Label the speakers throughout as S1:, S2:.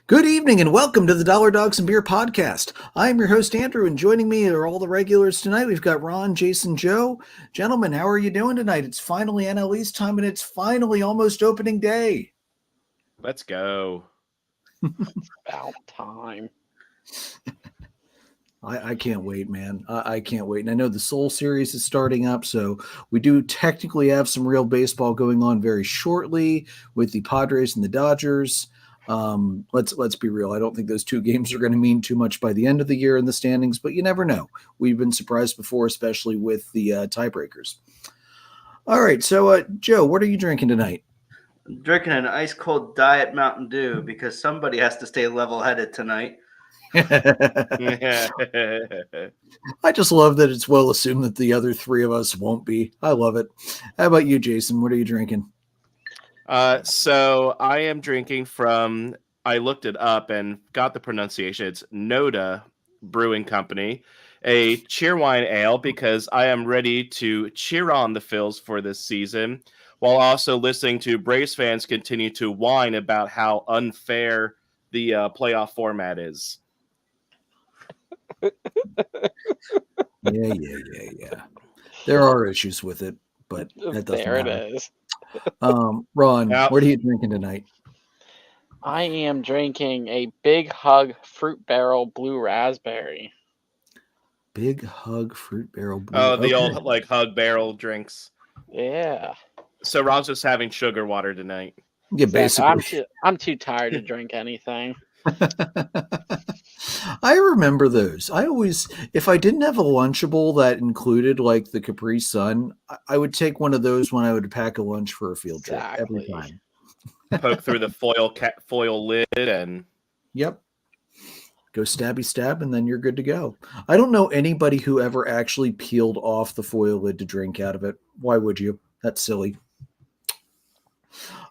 S1: Good evening and welcome to the Dollar Dogs and Beer podcast. I am your host, Andrew, and joining me are all the regulars tonight. We've got Ron, Jason, Joe. Gentlemen, how are you doing tonight? It's finally NL East time and it's finally almost opening day.
S2: Let's go.
S3: About time.
S1: I can't wait, man. I can't wait. And I know the Soul Series is starting up, so we do technically have some real baseball going on very shortly with the Padres and the Dodgers. Let's be real. I don't think those two games are going to mean too much by the end of the year in the standings, but you never know. We've been surprised before, especially with the tiebreakers. All right, so Joe, what are you drinking tonight?
S4: I'm drinking an ice cold Diet Mountain Dew because somebody has to stay level headed tonight.
S1: I just love that it's well assumed that the other three of us won't be. I love it. How about you, Jason? What are you drinking?
S2: So I am drinking from, I looked it up and got the pronunciation. It's Noda Brewing Company, a cheerwine ale, because I am ready to cheer on the Phils for this season, while also listening to Braves fans continue to whine about how unfair the playoff format is.
S1: Yeah. There are issues with it, but that doesn't
S3: There
S1: matter.
S3: it is.
S1: Ron,
S2: Yep.
S1: what are you drinking tonight?
S3: I am drinking a Big Hug Fruit Barrel Blue Raspberry.
S1: Big Hug Fruit Barrel Blue.
S2: Oh, the
S1: Okay.
S2: old hug barrel drinks.
S3: Yeah.
S2: So Ron's just having sugar water tonight.
S1: Yeah, basically.
S3: I'm too tired to drink anything.
S1: I remember those. I always, if I didn't have a Lunchable that included like the Capri Sun, I would take one of those when I would pack a lunch for a field trip every
S3: Exactly.
S1: time.
S2: Poke through the foil lid and
S1: Yep. Go stabby stab, and then you're good to go. I don't know anybody who ever actually peeled off the foil lid to drink out of it. Why would you? That's silly.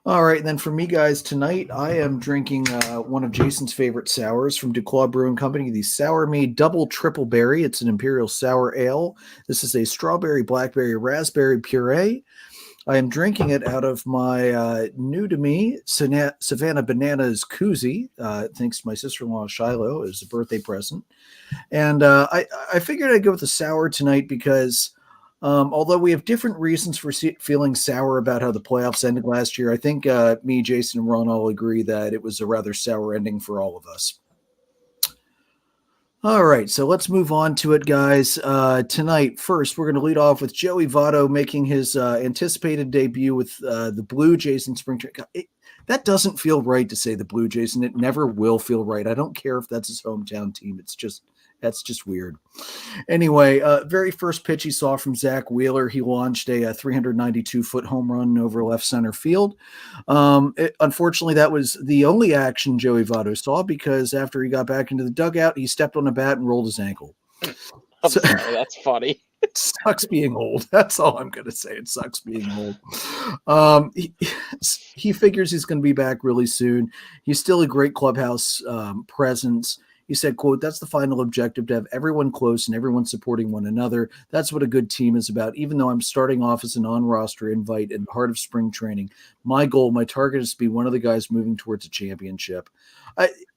S1: All right, and then for me, guys, tonight I am drinking one of Jason's favorite sours from Duclaw Brewing Company, the Sour Me Double Triple Berry. It's an Imperial Sour Ale. This is a strawberry, blackberry, raspberry puree. I am drinking it out of my new-to-me Savannah Bananas koozie, thanks to my sister-in-law, Shiloh, as a birthday present. And I figured I'd go with the sour tonight because although we have different reasons for feeling sour about how the playoffs ended last year, I think me, Jason, and Ron all agree that it was a rather sour ending for all of us. All right, so let's move on to it, guys. Tonight, first, we're going to lead off with Joey Votto making his anticipated debut with the Blue Jays in spring training. That doesn't feel right to say the Blue Jays, and it never will feel right. I don't care if that's his hometown team. That's just weird. Anyway, very first pitch he saw from Zach Wheeler, he launched a 392-foot home run over left center field. Unfortunately, that was the only action Joey Votto saw because after he got back into the dugout, he stepped on a bat and rolled his ankle.
S3: I'm sorry, that's funny.
S1: It sucks being old. That's all I'm going to say. It sucks being old. He figures he's going to be back really soon. He's still a great clubhouse presence. He said, quote, "That's the final objective, to have everyone close and everyone supporting one another. That's what a good team is about. Even though I'm starting off as an on-roster invite in the heart of spring training, my goal, my target is to be one of the guys moving towards a championship."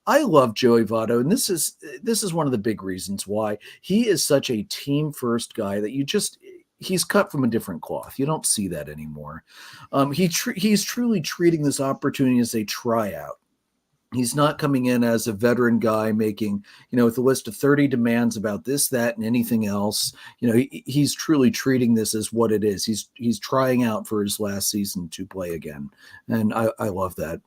S1: I love Joey Votto, and this is one of the big reasons why. He is such a team-first guy that he's cut from a different cloth. You don't see that anymore. He's truly treating this opportunity as a tryout. He's not coming in as a veteran guy making, with a list of 30 demands about this, that, and anything else. He's truly treating this as what it is. He's trying out for his last season to play again. And I love that.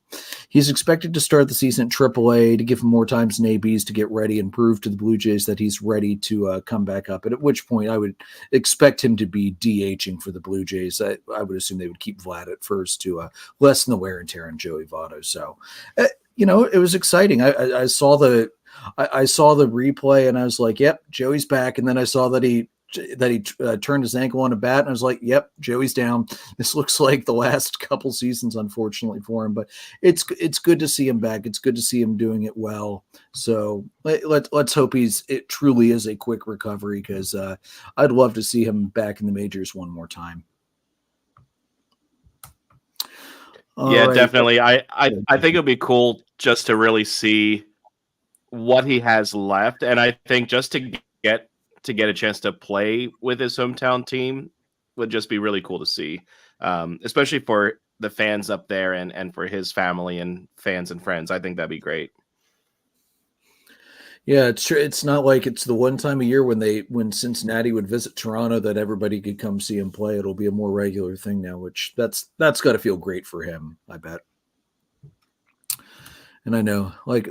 S1: He's expected to start the season at AAA to give him more times than ABs to get ready and prove to the Blue Jays that he's ready to come back up. And at which point I would expect him to be DHing for the Blue Jays. I would assume they would keep Vlad at first to lessen the wear and tear on Joey Votto. So, it was exciting. I saw the replay and I was like, "Yep, Joey's back." And then I saw that he turned his ankle on a bat, and I was like, "Yep, Joey's down." This looks like the last couple seasons, unfortunately for him, but it's good to see him back. It's good to see him doing it well. So let's hope it truly is a quick recovery, because I'd love to see him back in the majors one more time.
S2: Yeah,
S1: right.
S2: definitely. I think it'll be cool just to really see what he has left, and I think just get get a chance to play with his hometown team would just be really cool to see, especially for the fans up there and for his family and fans and friends. I think that'd be great.
S1: Yeah, it's true. It's not like it's the one time a year when Cincinnati would visit Toronto that everybody could come see him play. It'll be a more regular thing now, which that's got to feel great for him, I bet. And I know, like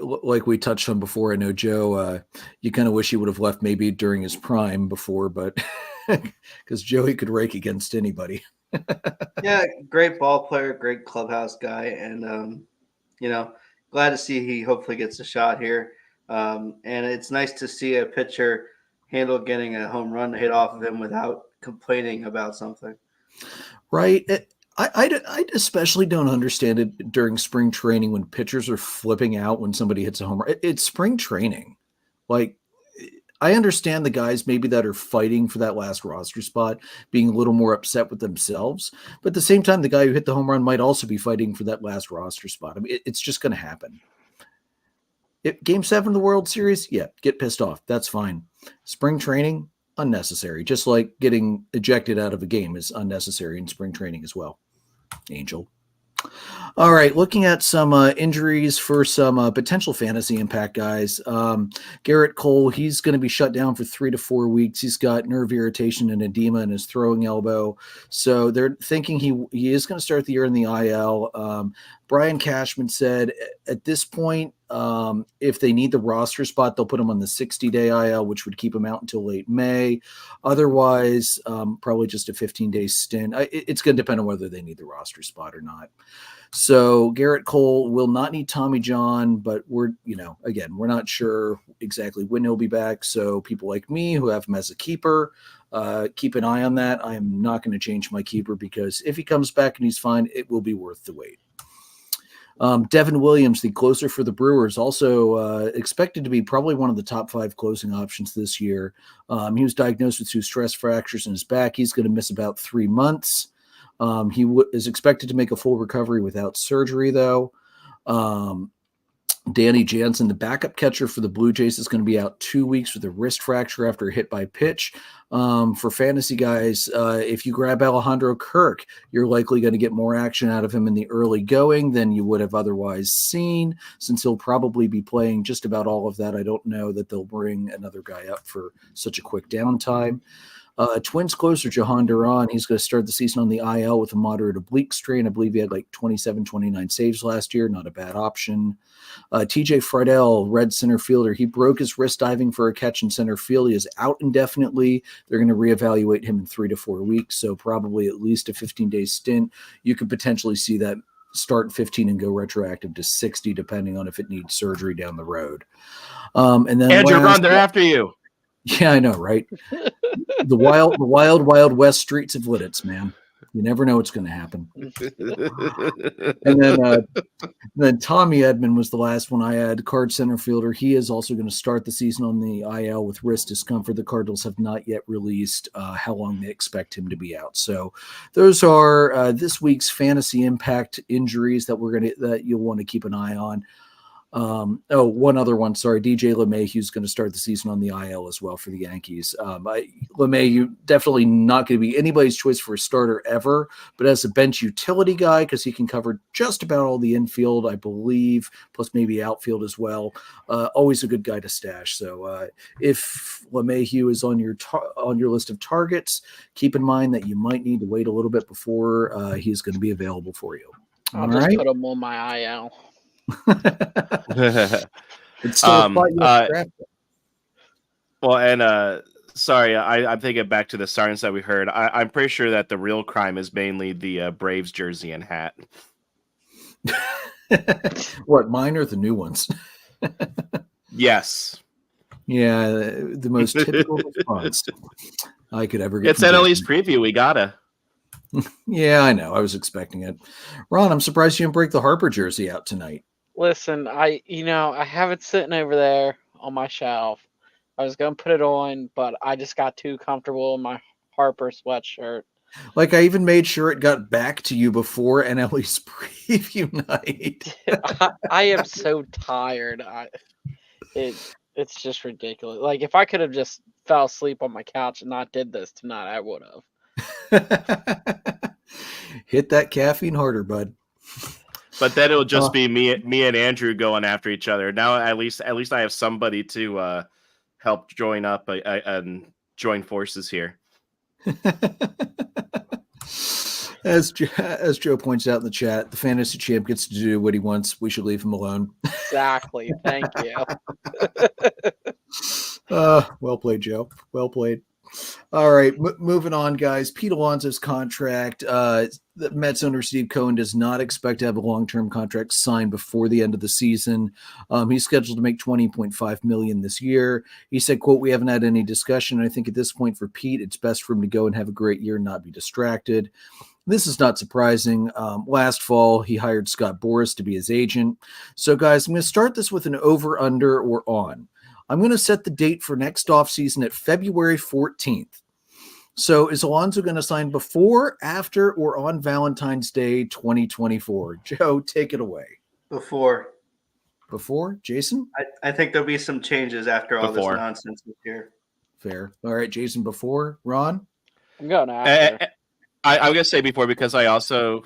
S1: we touched on before, I know Joe. You kind of wish he would have left maybe during his prime before, but because Joey could rake against anybody.
S4: Yeah, great ball player, great clubhouse guy, and glad to see he hopefully gets a shot here. And it's nice to see a pitcher handle getting a home run hit off of him without complaining about something.
S1: Right. I especially don't understand it during spring training when pitchers are flipping out when somebody hits a home run. It's spring training. Like, I understand the guys maybe that are fighting for that last roster spot being a little more upset with themselves, but at the same time, the guy who hit the home run might also be fighting for that last roster spot. I mean, it's just going to happen. Game 7 of the World Series, yeah, get pissed off. That's fine. Spring training, unnecessary. Just like getting ejected out of a game is unnecessary in spring training as well. Angel. All right, looking at some injuries for some potential fantasy impact guys. Garrett Cole, he's going to be shut down for 3 to 4 weeks. He's got nerve irritation and edema in his throwing elbow. So they're thinking he is going to start the year in the IL. Brian Cashman said at this point, if they need the roster spot, they'll put him on the 60-day IL, which would keep him out until late May. Otherwise, probably just a 15-day stint. It's going to depend on whether they need the roster spot or not. So Garrett Cole will not need Tommy John, but we're not sure exactly when he'll be back. So people like me who have him as a keeper, keep an eye on that. I am not going to change my keeper because if he comes back and he's fine, it will be worth the wait. Devin Williams, the closer for the Brewers, also expected to be probably one of the top 5 closing options this year. He was diagnosed with 2 stress fractures in his back. He's going to miss about 3 months. He is expected to make a full recovery without surgery, though. Danny Jansen, the backup catcher for the Blue Jays, is going to be out 2 weeks with a wrist fracture after a hit by pitch. For fantasy guys, if you grab Alejandro Kirk, you're likely going to get more action out of him in the early going than you would have otherwise seen, since he'll probably be playing just about all of that. I don't know that they'll bring another guy up for such a quick downtime. Twins closer, Jahan Duran, he's going to start the season on the IL with a moderate oblique strain. I believe he had like 27, 29 saves last year. Not a bad option. TJ Friedel, Red center fielder, he broke his wrist diving for a catch in center field. He is out indefinitely. They're going to reevaluate him in 3 to 4 weeks, so probably at least a 15-day stint. You could potentially see that start 15 and go retroactive to 60, depending on if it needs surgery down the road. And then
S2: Andrew Ron, they're after you.
S1: Yeah, I know, right? The wild west streets of Lidditz, man. You never know what's going to happen. And then Tommy Edman was the last one I had, card center fielder. He is also going to start the season on the IL with wrist discomfort. The Cardinals have not yet released how long they expect him to be out. So those are this week's fantasy impact injuries that you'll want to keep an eye on. One other one. Sorry, DJ LeMahieu's going to start the season on the IL as well for the Yankees. LeMahieu definitely not going to be anybody's choice for a starter ever, but as a bench utility guy, because he can cover just about all the infield, I believe, plus maybe outfield as well. Always a good guy to stash. So if LeMahieu is on your list of targets, keep in mind that you might need to wait a little bit before he's going to be available for you.
S3: I'll just put him on my IL.
S1: It's still a spot you have to draft.
S2: Well, and sorry, I'm thinking back to the sirens that we heard. I'm pretty sure that the real crime is mainly the Braves jersey and hat.
S1: What, mine or the new ones?
S2: Yes.
S1: Yeah, the most typical response I could ever get.
S2: It's NLE's preview. We gotta.
S1: Yeah, I know. I was expecting it. Ron, I'm surprised you didn't break the Harper jersey out tonight.
S3: Listen, I have it sitting over there on my shelf. I was going to put it on, but I just got too comfortable in my Harper sweatshirt.
S1: Like I even made sure it got back to you before NL East preview night.
S3: I am so tired. It's just ridiculous. Like if I could have just fell asleep on my couch and not did this tonight, I would have.
S1: Hit that caffeine harder, bud.
S2: But then it'll just be me and Andrew going after each other. Now at least I have somebody to help join up and join forces here.
S1: As Joe points out in the chat, the fantasy champ gets to do what he wants. We should leave him alone.
S3: Exactly. Thank you.
S1: Well played, Joe. Well played. All right, moving on, guys. Pete Alonso's contract. The Mets owner Steve Cohen does not expect to have a long-term contract signed before the end of the season. He's scheduled to make $20.5 million this year. He said, "quote We haven't had any discussion. I think at this point for Pete, it's best for him to go and have a great year and not be distracted." This is not surprising. Last fall, he hired Scott Boras to be his agent. So, guys, I'm going to start this with an over, under, or on. I'm going to set the date for next offseason at February 14th. So is Alonso going to sign before, after, or on Valentine's Day 2024? Joe, take it away.
S4: Before.
S1: Before? Jason?
S4: I think there'll be some changes after all
S2: Before.
S4: this nonsense this year.
S1: Fair. All right, Jason, before. Ron?
S3: I'm going after.
S2: I'm going to say before because I also...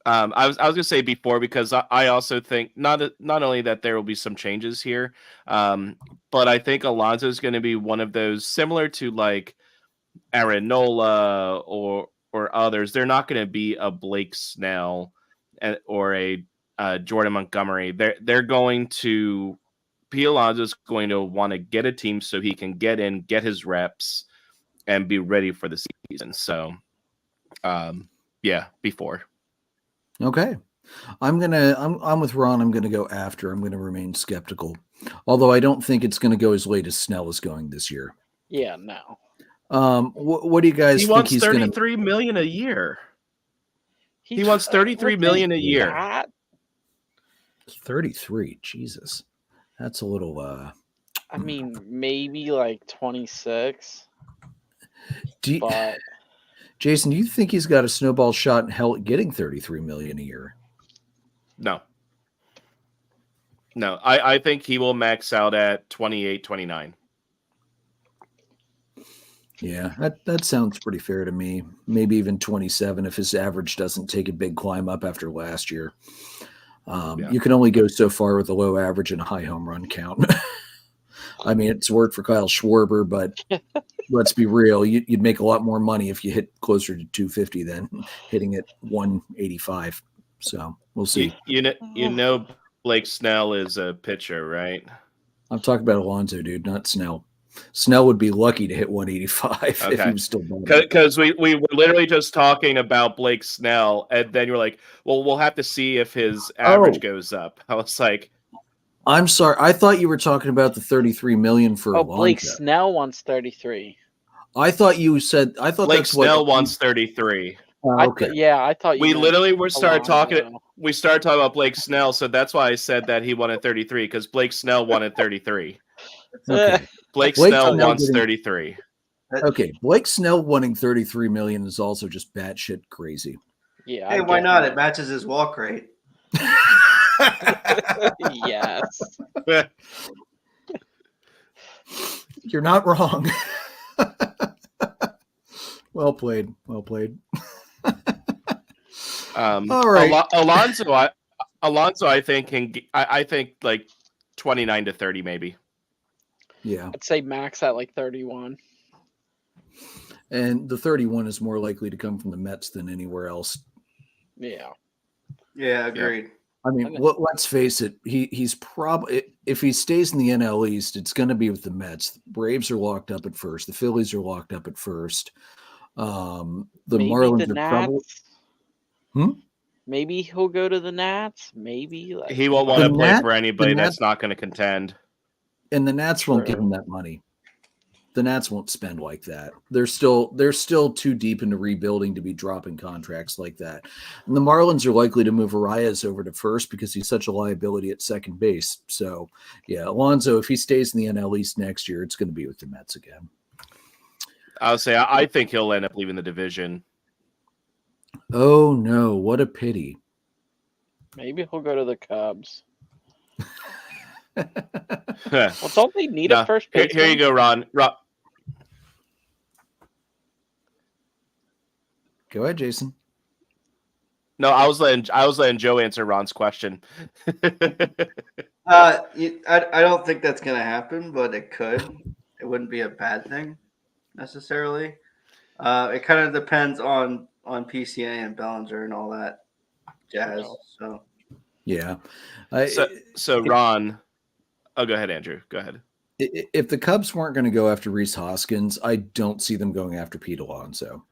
S2: I was going to say before because I also think not only that there will be some changes here, but I think Alonso is going to be one of those similar to like Aaron Nola or others. They're not going to be a Blake Snell or a Jordan Montgomery. They're going to Pete Alonso is going to want to get a team so he can get in, get his reps, and be ready for the season. So, yeah, before.
S1: Okay. I'm with Ron. I'm gonna go after. I'm gonna remain skeptical. Although I don't think it's gonna go as late as Snell is going this year.
S3: Yeah, no.
S1: What do you guys think
S2: wants
S1: he's
S2: $33 million a year. He wants $33 million a year.
S3: That?
S1: 33. Jesus. That's a little
S3: I mean, maybe like 26. But
S1: Jason, do you think he's got a snowball shot in hell at getting $33 million a year?
S2: No. I think he will max out at 28, 29.
S1: Yeah, that sounds pretty fair to me. Maybe even 27 if his average doesn't take a big climb up after last year. You can only go so far with a low average and a high home run count. I mean, it's worked for Kyle Schwarber, but let's be real. You'd make a lot more money if you hit closer to 250 than hitting at 185. So we'll see.
S2: You know, Blake Snell is a pitcher, right?
S1: I'm talking about Alonso, dude, not Snell. Snell would be lucky to hit 185 if he was still born.
S2: Because we were literally just talking about Blake Snell, and then you're like, well, we'll have to see if his average goes up. I was like,
S1: I'm sorry. I thought you were talking about the $33 million for Alonso.
S3: Blake Snell wants 33.
S1: I thought you said. I thought
S2: Blake
S1: that's
S2: Snell wants 33.
S1: Okay.
S3: I thought you.
S2: We literally started talking.
S3: Alonso.
S2: We started talking about Blake Snell, so that's why I said that he wanted 33 because Blake Snell wanted 33.
S1: Okay.
S2: Blake
S1: Snell
S2: Snell wants 33.
S1: Okay, Blake Snell wanting $33 million is also just batshit crazy.
S3: Yeah.
S4: Hey, why not? It matches his walk rate.
S3: Yes.
S1: You're not wrong. Well played. Well played.
S2: All
S1: right.
S2: Alonso, I think I think like 29 to 30 maybe.
S1: Yeah.
S3: I'd say max at like 31.
S1: And the 31 is more likely to come from the Mets than anywhere else.
S3: Yeah.
S4: Yeah, agreed.
S1: I mean, let's face it. He's probably, if he stays in the NL East, it's going to be with the Mets. The Braves are locked up at first. The Phillies are locked up at first. The
S3: Maybe
S1: Marlins
S3: the
S1: are probably.
S3: Maybe he'll go to the Nats. Maybe
S2: He won't want to play for anybody that's not going to contend.
S1: And the Nats won't give him that money. The Nats won't spend like that. They're still too deep into rebuilding to be dropping contracts like that. And the Marlins are likely to move Arias over to first because he's such a liability at second base. So, yeah, Alonso, if he stays in the NL East next year, it's going to be with the Mets again.
S2: I would say I think he'll end up leaving the division.
S1: Oh no, what a pity.
S3: Maybe he'll go to the Cubs.
S2: Well,
S3: don't they need a first baseman?
S2: Here you go, Ron.
S1: Go ahead, Jason.
S2: No, I was letting Joe answer Ron's question.
S4: I don't think that's going to happen, but it could. It wouldn't be a bad thing necessarily. It kind of depends on PCA and Bellinger and all that jazz. So
S1: yeah.
S2: So Ron, go ahead, Andrew. Go ahead.
S1: If the Cubs weren't going to go after Rhys Hoskins, I don't see them going after Pete Alonso.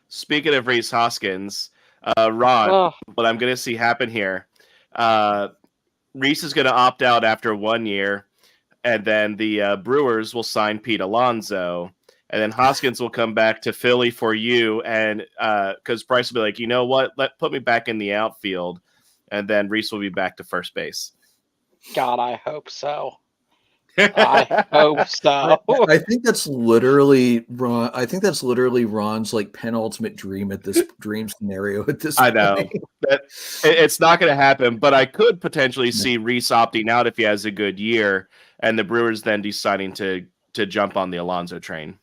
S2: Speaking of Rhys Hoskins, Ron, what I'm going to see happen here, Rhys is going to opt out after 1 year, and then the Brewers will sign Pete Alonso, and then Hoskins will come back to Philly for you, and because Bryce will be like, you know what, put me back in the outfield, and then Rhys will be back to first base.
S3: God, I hope so. I hope so.
S1: I think that's literally Ron. I think that's literally Ron's like penultimate dream at this dream scenario at this point.
S2: I know that it's not going to happen, but I could potentially see Rhys opting out if he has a good year, and the Brewers then deciding to jump on the Alonso train.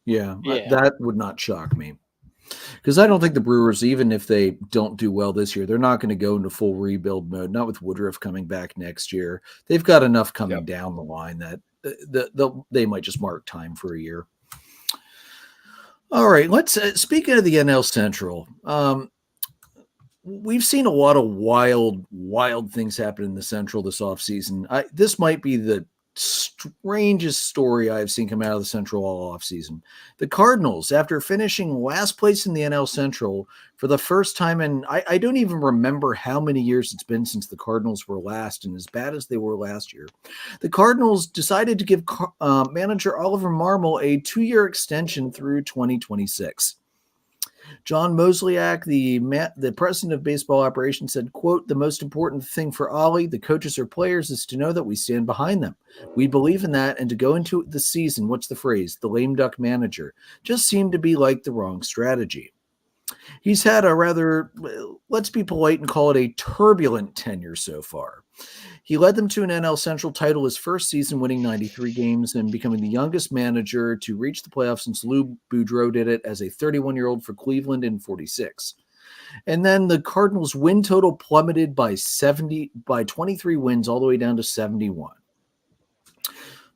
S1: Yeah, that would not shock me. Because I don't think the Brewers, even if they don't do well this year, they're not going to go into full rebuild mode, not with Woodruff coming back next year. They've got enough coming down the line that they might just mark time for a year. All right, let's speaking of the NL Central, we've seen a lot of wild things happen in the Central this offseason. This might be the strangest story I've seen come out of the Central all offseason. The Cardinals, after finishing last place in the NL Central for the first time in, I don't even remember how many years it's been since the Cardinals were last and as bad as they were last year. The Cardinals decided to give manager Oliver Marmol a 2-year extension through 2026. John Mozeliak, the president of baseball operations, said, quote, "The most important thing for Ollie, the coaches or players, is to know that we stand behind them. We believe in that, and to go into the season, what's the phrase, the lame duck manager, just seemed to be like the wrong strategy." He's had a rather, let's be polite and call it a turbulent tenure so far. He led them to an NL Central title his first season, winning 93 games and becoming the youngest manager to reach the playoffs since Lou Boudreau did it as a 31-year-old for Cleveland in 46. And then the Cardinals' win total plummeted by 23 wins all the way down to 71.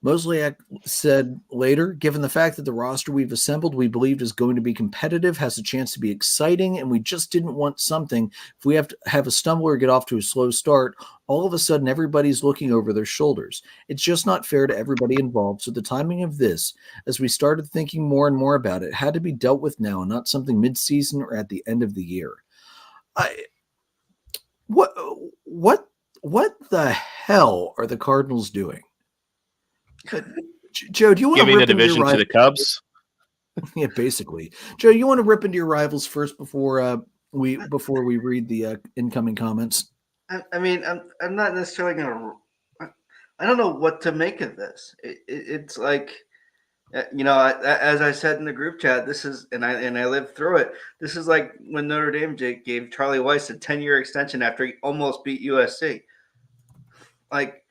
S1: Mozeliak said later, "Given the fact that the roster we've assembled we believed is going to be competitive, has a chance to be exciting, and we just didn't want something. If we have to have a stumble or get off to a slow start, all of a sudden everybody's looking over their shoulders. It's just not fair to everybody involved. So the timing of this, as we started thinking more and more about it, had to be dealt with now and not something mid-season or at the end of the year." What the hell are the Cardinals doing? Joe, do you want
S2: giving
S1: to
S2: the division to the Cubs?
S1: Yeah, basically. Joe, you want to rip into your rivals first before we read the incoming comments?
S4: I mean, I'm not necessarily gonna. I don't know what to make of this. It's like, as I said in the group chat, this is, and I lived through it. This is like when Notre Dame gave Charlie Weiss a 10-year extension after he almost beat USC. Like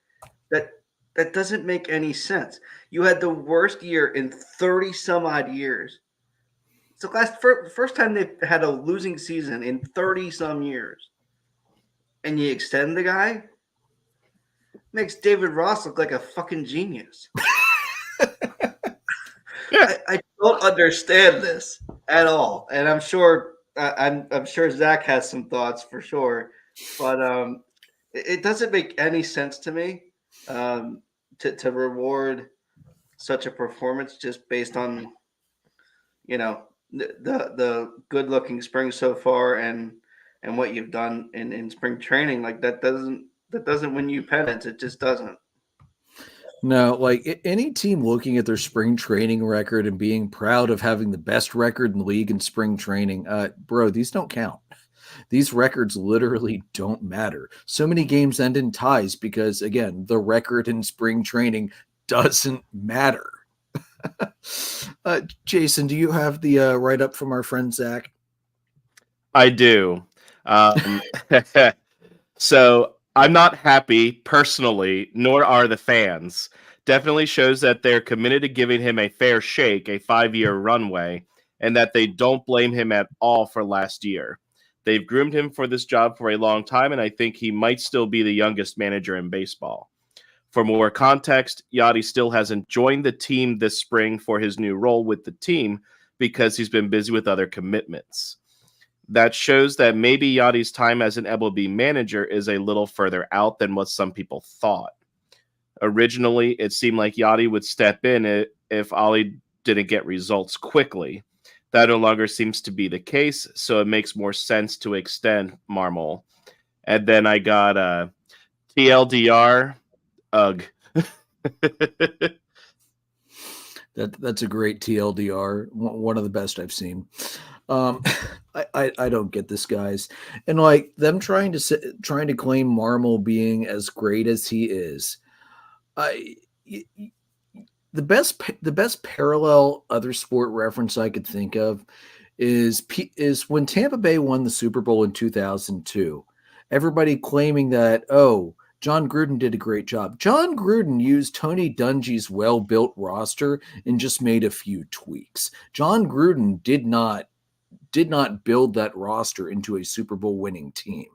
S4: that doesn't make any sense. You had the worst year in 30 some odd years. It's the first time they've had a losing season in 30 some years. And you extend the guy? Makes David Ross look like a fucking genius. I don't understand this at all. And I'm sure Zach has some thoughts for sure. But it doesn't make any sense to me. To reward such a performance just based on, the good-looking spring so far and what you've done in spring training, like that doesn't win you pennants. It just doesn't.
S1: No, like any team looking at their spring training record and being proud of having the best record in the league in spring training, bro, these don't count. These records literally don't matter. So many games end in ties because, again, the record in spring training doesn't matter. Jason, do you have the write-up from our friend Zach?
S2: I do. So I'm not happy personally, nor are the fans. Definitely shows that they're committed to giving him a fair shake, a 5-year runway, and that they don't blame him at all for last year. They've groomed him for this job for a long time, and I think he might still be the youngest manager in baseball. For more context, Yachty still hasn't joined the team this spring for his new role with the team because he's been busy with other commitments. That shows that maybe Yachty's time as an MLB manager is a little further out than what some people thought. Originally, it seemed like Yachty would step in if Ollie didn't get results quickly. That no longer seems to be the case, so it makes more sense to extend Marmol. And then I got TLDR. Ugh.
S1: That's a great TLDR, one of the best I've seen. I don't get this, guys, and like them trying to claim Marmol being as great as he is. The best parallel other sport reference I could think of is when Tampa Bay won the Super Bowl in 2002. Everybody claiming that, oh, John Gruden did a great job. John Gruden used Tony Dungy's well-built roster and just made a few tweaks. John Gruden did not build that roster into a Super Bowl winning team.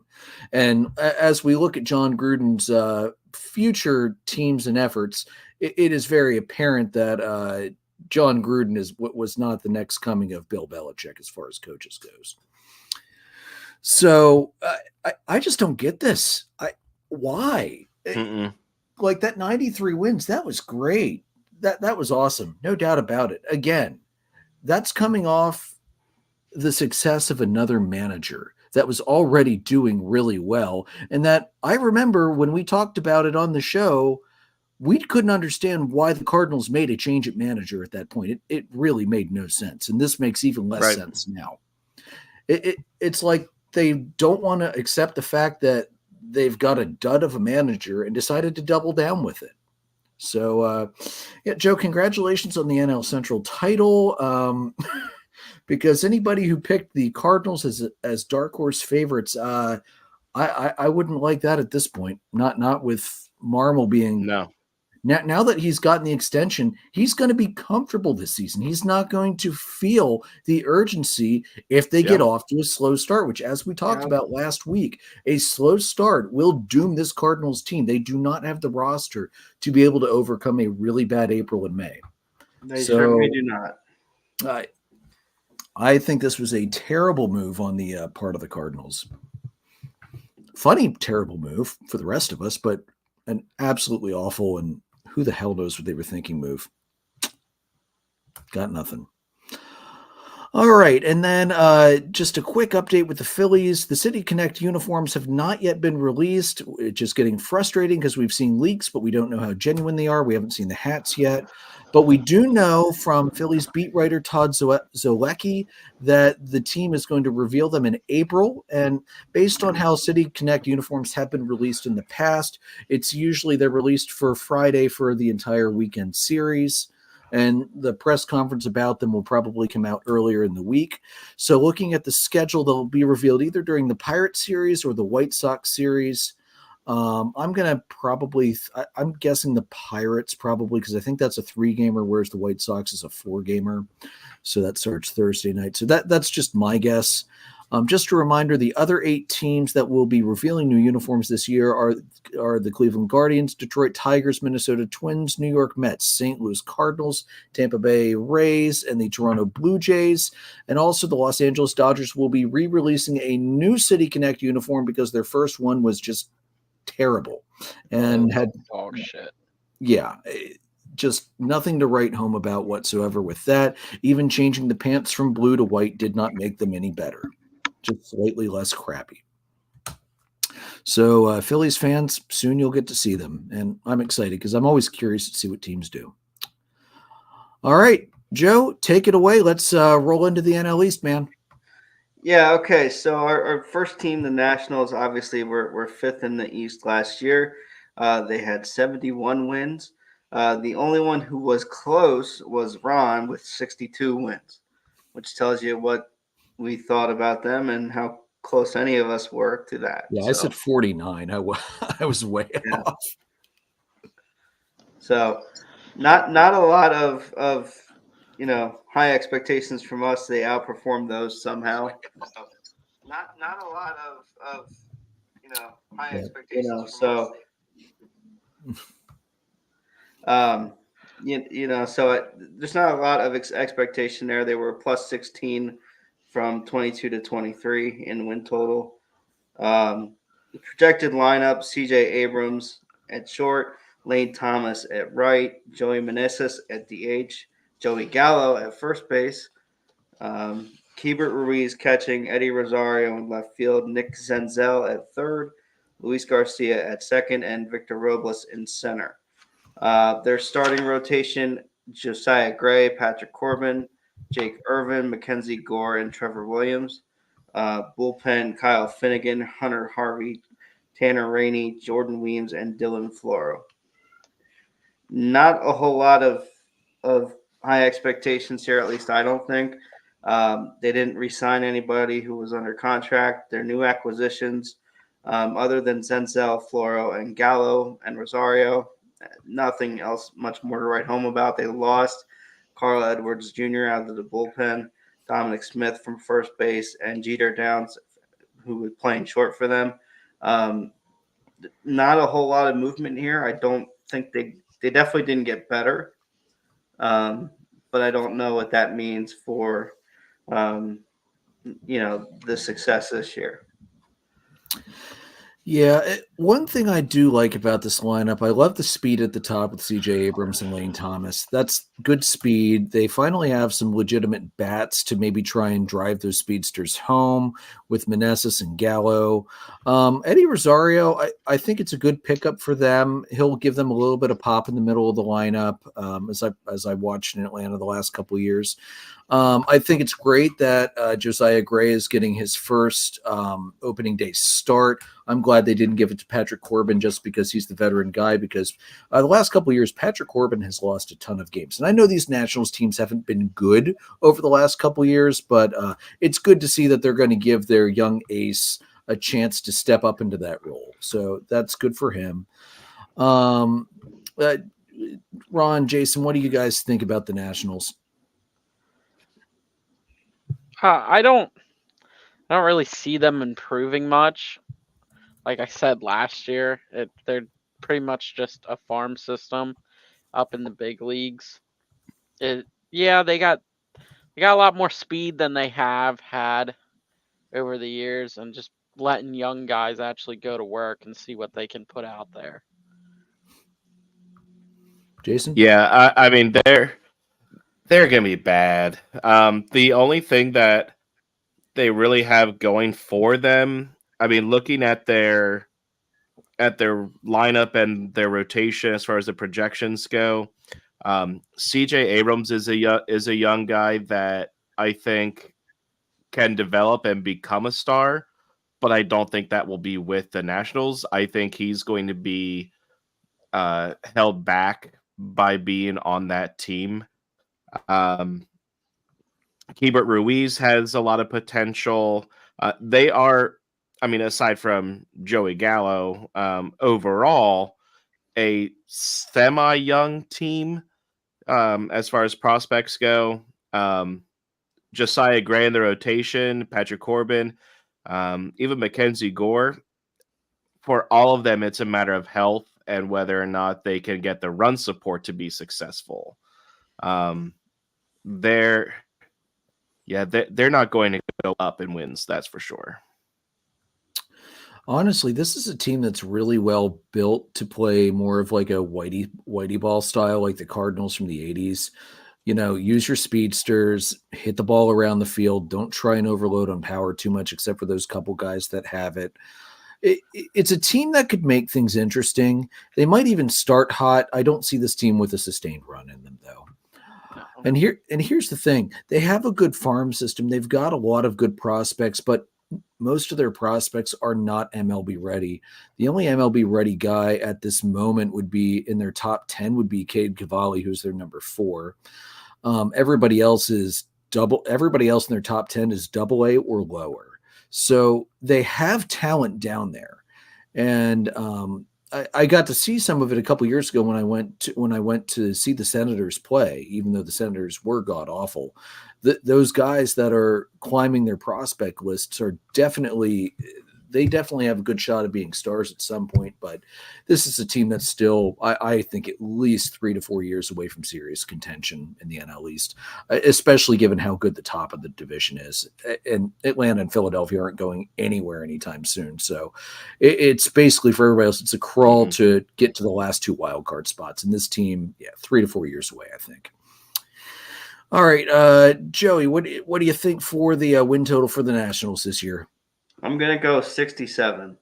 S1: And as we look at John Gruden's future teams and efforts, it is very apparent that John Gruden was not the next coming of Bill Belichick as far as coaches goes. So I just don't get this. Why? Like that 93 wins, that was great. That was awesome. No doubt about it. Again, that's coming off the success of another manager that was already doing really well. And that I remember when we talked about it on the show, we couldn't understand why the Cardinals made a change at manager at that point. It really made no sense. And this makes even less sense now. It's like they don't want to accept the fact that they've got a dud of a manager and decided to double down with it. So, yeah, Joe, congratulations on the NL Central title. Because anybody who picked the Cardinals as dark horse favorites, I wouldn't like that at this point. Not with Marmol being
S2: no.
S1: Now that he's gotten the extension, he's going to be comfortable this season. He's not going to feel the urgency if they get off to a slow start, which, as we talked about last week, a slow start will doom this Cardinals team. They do not have the roster to be able to overcome a really bad April and May.
S4: They certainly do not.
S1: I think this was a terrible move on the part of the Cardinals. Funny, terrible move for the rest of us, but an absolutely awful and who the hell knows what they were thinking move. Got nothing. All right, and then just a quick update with the Phillies. The City Connect uniforms have not yet been released. It's just getting frustrating because we've seen leaks, but we don't know how genuine they are. We haven't seen the hats yet. But we do know from Phillies beat writer Todd Zolecki that the team is going to reveal them in April. And based on how City Connect uniforms have been released in the past, it's usually they're released for Friday for the entire weekend series. And the press conference about them will probably come out earlier in the week. So looking at the schedule, they'll be revealed either during the Pirates series or the White Sox series. I'm guessing the Pirates probably, because I think that's a 3-gamer, whereas the White Sox is a 4-gamer. So that starts Thursday night. So that's just my guess. Just a reminder, the other 8 teams that will be revealing new uniforms this year are the Cleveland Guardians, Detroit Tigers, Minnesota Twins, New York Mets, St. Louis Cardinals, Tampa Bay Rays, and the Toronto Blue Jays. And also the Los Angeles Dodgers will be re-releasing a new City Connect uniform because their first one was just terrible and had
S3: dog shit.
S1: Yeah, just nothing to write home about whatsoever with that. Even changing the pants from blue to white did not make them any better. Just slightly less crappy. So Phillies fans, soon you'll get to see them. And I'm excited because I'm always curious to see what teams do. All right, Joe, take it away. Let's roll into the NL East, man.
S4: Yeah, okay. So our first team, the Nationals, obviously were 5th in the East last year. They had 71 wins. The only one who was close was Ron with 62 wins, which tells you what we thought about them and how close any of us were to that.
S1: Yeah, I
S4: So,
S1: said 49. I was way
S4: Yeah.
S1: off.
S4: so not a lot of high expectations from us. They outperformed those somehow. Not a lot of high
S1: Yeah.
S4: expectations. So um there's not a lot of expectation there. They were plus 16 from 22 to 23 in win total. The projected lineup: C.J. Abrams at short, Lane Thomas at right, Joey Meneses at DH, Joey Gallo at first base, Keibert Ruiz catching, Eddie Rosario in left field, Nick Zenzel at third, Luis Garcia at second, and Victor Robles in center. Their starting rotation: Josiah Gray, Patrick Corbin, Jake Irvin, Mackenzie Gore, and Trevor Williams. Bullpen: Kyle Finnegan, Hunter Harvey, Tanner Rainey, Jordan Weems, and Dylan Floro. Not a whole lot of high expectations here, at least I don't think. They didn't re-sign anybody who was under contract. Their new acquisitions, other than Zenzel, Floro, and Gallo and Rosario, nothing else much more to write home about. They lost Carl Edwards Jr. out of the bullpen, Dominic Smith from first base, and Jeter Downs, who was playing short for them. Not a whole lot of movement here. I don't think they definitely didn't get better, but I don't know what that means for the success this year.
S1: Yeah, one thing I do like about this lineup, I love the speed at the top with C.J. Abrams and Lane Thomas. That's good speed. They finally have some legitimate bats to maybe try and drive those speedsters home with Meneses and Gallo. Eddie Rosario, I think it's a good pickup for them. He'll give them a little bit of pop in the middle of the lineup, as I watched in Atlanta the last couple of years. I think it's great that Josiah Gray is getting his first opening day start. I'm glad they didn't give it to Patrick Corbin just because he's the veteran guy, because the last couple of years, Patrick Corbin has lost a ton of games. And I know these Nationals teams haven't been good over the last couple of years, but it's good to see that they're going to give their young ace a chance to step up into that role. So that's good for him. Ron, Jason, what do you guys think about the Nationals?
S3: I don't really see them improving much. Like I said last year, they're pretty much just a farm system up in the big leagues. They got a lot more speed than they have had over the years, and just letting young guys actually go to work and see what they can put out there.
S1: Jason?
S2: Yeah, I mean they're gonna be bad. The only thing that they really have going for them, I mean, looking at their lineup and their rotation as far as the projections go, C.J. Abrams is a young guy that I think can develop and become a star, but I don't think that will be with the Nationals. I think he's going to be held back by being on that team. Keibert Ruiz has a lot of potential. They are, I mean, aside from Joey Gallo, overall, a semi-young team as far as prospects go. Josiah Gray in the rotation, Patrick Corbin, even Mackenzie Gore. For all of them, it's a matter of health and whether or not they can get the run support to be successful. They're not going to go up in wins, that's for sure.
S1: Honestly, this is a team that's really well built to play more of like a whitey ball style, like the Cardinals from the 80s. You know, use your speedsters, hit the ball around the field. Don't try and overload on power too much, except for those couple guys that have it. It's a team that could make things interesting. They might even start hot. I don't see this team with a sustained run in them, though. And here's the thing. They have a good farm system. They've got a lot of good prospects, but most of their prospects are not MLB ready. The only MLB ready guy at this moment would be in their top 10 would be Cade Cavalli, who's their number 4. Everybody else in their top 10 is AA or lower. So they have talent down there. And I got to see some of it a couple years ago when I went to see the Senators play, even though the Senators were god awful. Those guys that are climbing their prospect lists are definitely have a good shot of being stars at some point. But this is a team that's still, I think, at least 3 to 4 years away from serious contention in the NL East, especially given how good the top of the division is. And Atlanta and Philadelphia aren't going anywhere anytime soon. So it's basically, for everybody else, it's a crawl to get to the last 2 wild card spots. And this team, 3 to 4 years away, I think. All right, Joey, what do you think for the win total for the Nationals this year?
S4: I'm going to go 67.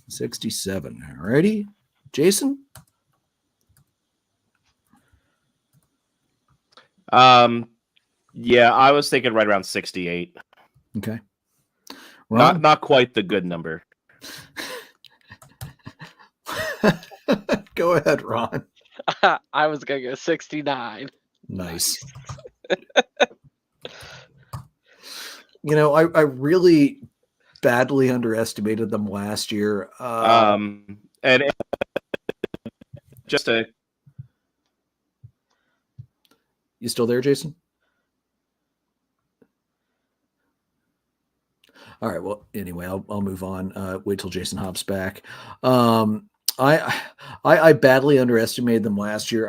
S1: 67. All righty. Jason?
S2: Yeah, I was thinking right around 68.
S1: Okay. Ron?
S2: Not quite the good number.
S1: Go ahead, Ron.
S3: I was going to go 69.
S1: Nice. I really badly underestimated them last year.
S2: And just a...
S1: You still there, Jason? All right. Well, anyway, I'll move on. Wait till Jason hops back. I badly underestimated them last year.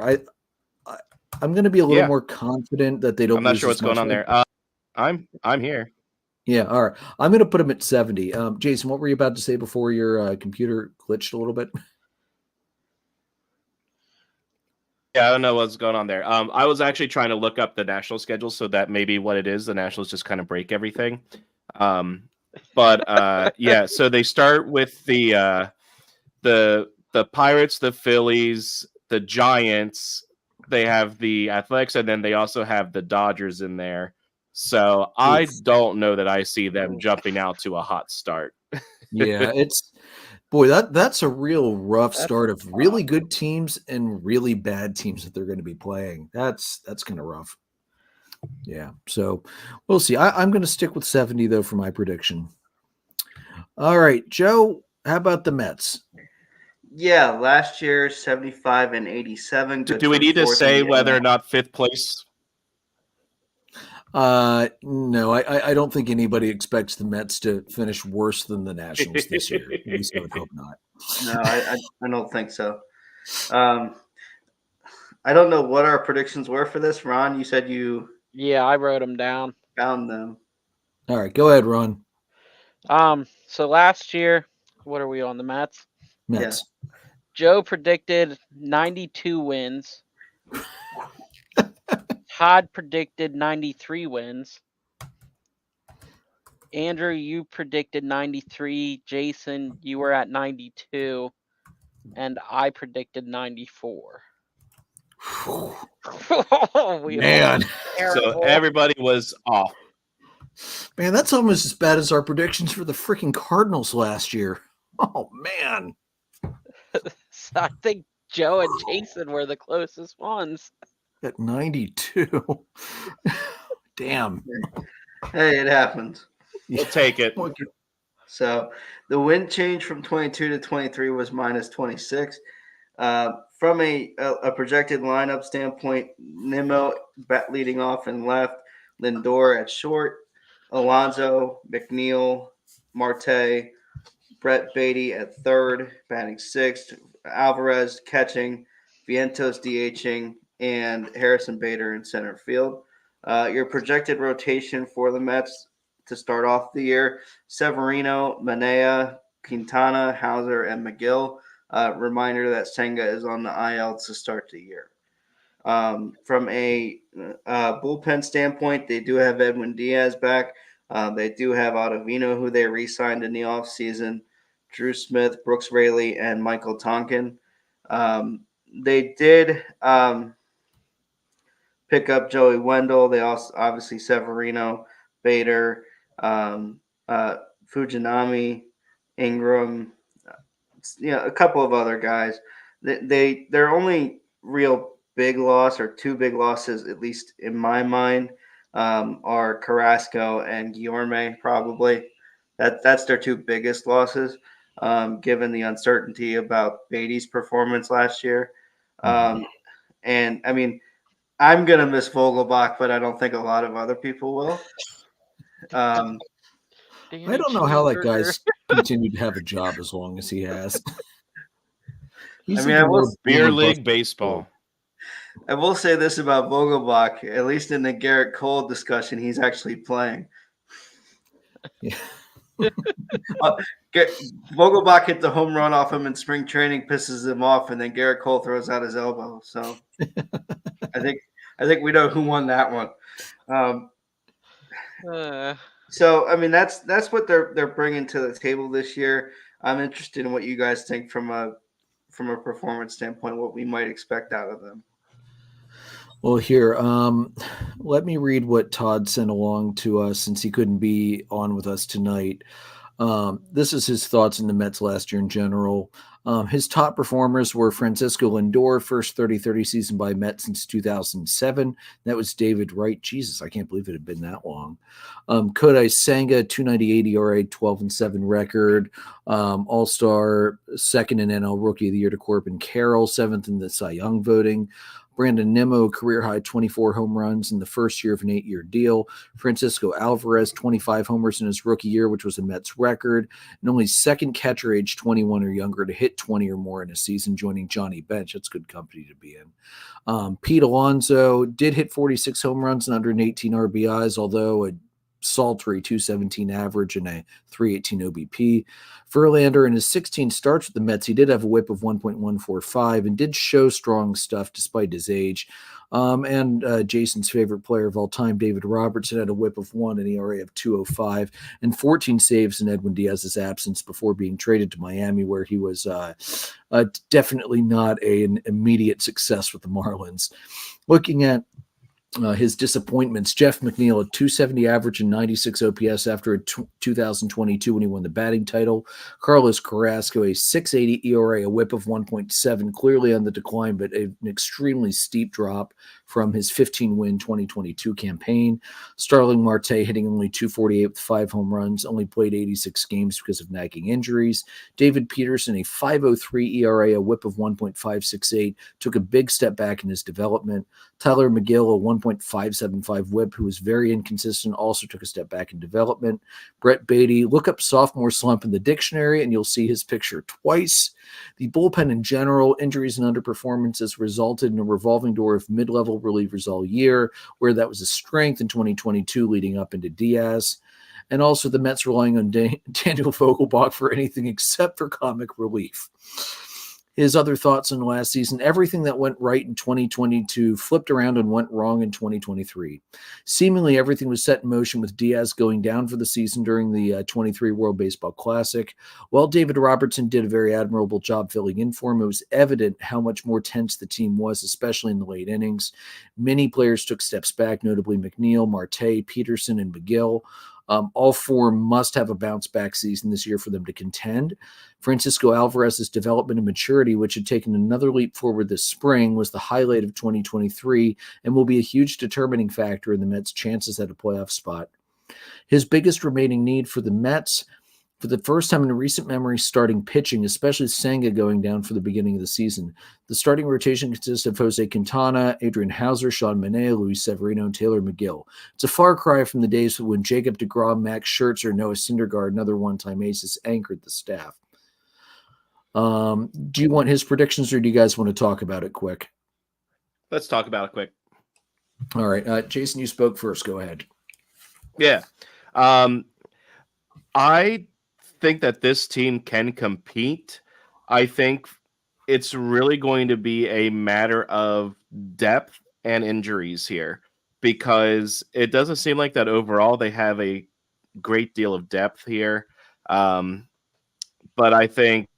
S1: I'm going to be a little more confident that they don't.
S2: I'm not sure what's going on there. I'm here.
S1: Yeah. All right. I'm going to put them at 70. Jason, what were you about to say before your computer glitched a little bit?
S2: Yeah, I don't know what's going on there. I was actually trying to look up the national schedule, so that maybe what it is, the Nationals just kind of break everything. Yeah, so they start with the Pirates, the Phillies, the Giants. They have the Athletics, and then they also have the Dodgers in there. So I don't know that I see them jumping out to a hot start.
S1: Yeah, that's a real rough start of really good teams and really bad teams that they're going to be playing. That's kind of rough. Yeah, so we'll see. I'm going to stick with 70 though for my prediction. All right, Joe, how about the Mets?
S4: Yeah, last year 75 and 87.
S2: Do we need to say whether or not 5th place?
S1: No, I don't think anybody expects the Mets to finish worse than the Nationals this year. At least I would hope not.
S4: No, I don't think so. I don't know what our predictions were for this. Ron, you said you...
S3: Yeah, I wrote them down.
S4: Found them.
S1: All right, go ahead, Ron.
S3: So last year, what are we on, the Mets?
S1: Mets.
S4: Yeah.
S3: Joe predicted 92 wins. Todd predicted 93 wins. Andrew, you predicted 93. Jason, you were at 92. And I predicted 94.
S1: Man.
S2: So everybody was off.
S1: Man, that's almost as bad as our predictions for the freaking Cardinals last year. Oh, man.
S3: So I think Joe and Jason were the closest ones.
S1: At 92. Damn.
S4: Hey, it happens.
S2: We'll take it.
S4: So the win change from 22 to 23 was minus 26. From a projected lineup standpoint, Nimmo leading off and left, Lindor at short, Alonso, McNeil, Marte, Brett Beatty at third, batting sixth, Alvarez catching, Vientos DHing, and Harrison Bader in center field. Your projected rotation for the Mets to start off the year: Severino, Manea, Quintana, Hauser, and McGill. Reminder that Senga is on the IL to start the year. From a bullpen standpoint, they do have Edwin Diaz back. They do have Ottavino, who they re-signed in the offseason, Drew Smith, Brooks Raley, and Michael Tonkin. They did pick up Joey Wendell. They also, obviously, Severino, Bader, Fujinami, Ingram, a couple of other guys. Their only real big loss or two big losses, at least in my mind, are Carrasco and Guillorme. Probably that's their two biggest losses, given the uncertainty about Beatty's performance last year. And I mean, I'm gonna miss Vogelbach, but I don't think a lot of other people will.
S1: I don't know how that guy's continued to have a job as long as he has. He's
S4: I will
S2: beer league baseball.
S4: I will say this about Vogelbach, at least in the Garrett Cole discussion, he's actually playing.
S1: Yeah.
S4: Vogelbach hit the home run off him in spring training, pisses him off, and then Garrett Cole throws out his elbow. So I think we know who won that one. So I mean that's what they're bringing to the table this year. I'm interested in what you guys think from a performance standpoint, what we might expect out of them.
S1: Well, here, let me read what Todd sent along to us since he couldn't be on with us tonight. This is his thoughts on the Mets last year in general. His top performers were Francisco Lindor, first 30-30 season by Mets since 2007. That was David Wright. Jesus, I can't believe it had been that long. Kodai Senga, 298 ERA, 12-7 record. All-Star, second in NL Rookie of the Year to Corbin Carroll, seventh in the Cy Young voting. Brandon Nimmo, career-high 24 home runs in the first year of an 8-year deal. Francisco Alvarez, 25 homers in his rookie year, which was a Mets record. And only second catcher age 21 or younger to hit 20 or more in a season, joining Johnny Bench. That's good company to be in. Pete Alonso did hit 46 home runs and 118 RBIs, although a sultry 217 average and a 318 OBP. Verlander, in his 16 starts with the Mets, he did have a whip of 1.145 and did show strong stuff despite his age. And Jason's favorite player of all time, David Robertson, had a whip of 1, an ERA of 2.05, and 14 saves in Edwin Diaz's absence before being traded to Miami, where he was definitely not an immediate success with the Marlins. Looking at his disappointments, Jeff McNeil, a 270 average and 96 OPS after 2022 when he won the batting title. Carlos Carrasco, a 680 ERA, a whip of 1.7, clearly on the decline, but an extremely steep drop from his 15-win 2022 campaign. Starling Marte hitting only 248 with 5 home runs, only played 86 games because of nagging injuries. David Peterson, a 5.03 ERA, a whip of 1.568, took a big step back in his development. Tyler McGill, a 1.575 whip, who was very inconsistent, also took a step back in development. Brett Beatty, look up sophomore slump in the dictionary and you'll see his picture twice. The bullpen in general, injuries and underperformances resulted in a revolving door of mid-level relievers all year, where that was a strength in 2022 leading up into Diaz. And also the Mets relying on Daniel Vogelbach for anything except for comic relief. His other thoughts on last season: everything that went right in 2022 flipped around and went wrong in 2023. Seemingly everything was set in motion with Diaz going down for the season during the 23 World Baseball Classic. While David Robertson did a very admirable job filling in for him, it was evident how much more tense the team was, especially in the late innings. Many players took steps back, notably McNeil, Marte, Peterson, and McGill. All four must have a bounce-back season this year for them to contend. Francisco Alvarez's development and maturity, which had taken another leap forward this spring, was the highlight of 2023 and will be a huge determining factor in the Mets' chances at a playoff spot. His biggest remaining need for the Mets, for the first time in recent memory, starting pitching, especially Senga going down for the beginning of the season. The starting rotation consists of Jose Quintana, Adrian Hauser, Sean Manaea, Luis Severino, and Taylor McGill. It's a far cry from the days when Jacob deGrom, Max Scherzer, Noah Syndergaard, and other one-time aces anchored the staff. Do you want his predictions, or do you guys want to talk about it quick?
S2: Let's talk about it quick.
S1: All right. Jason, you spoke first. Go ahead.
S2: Yeah. I think that this team can compete. I think it's really going to be a matter of depth and injuries here, because it doesn't seem like that overall they have a great deal of depth here. But I think,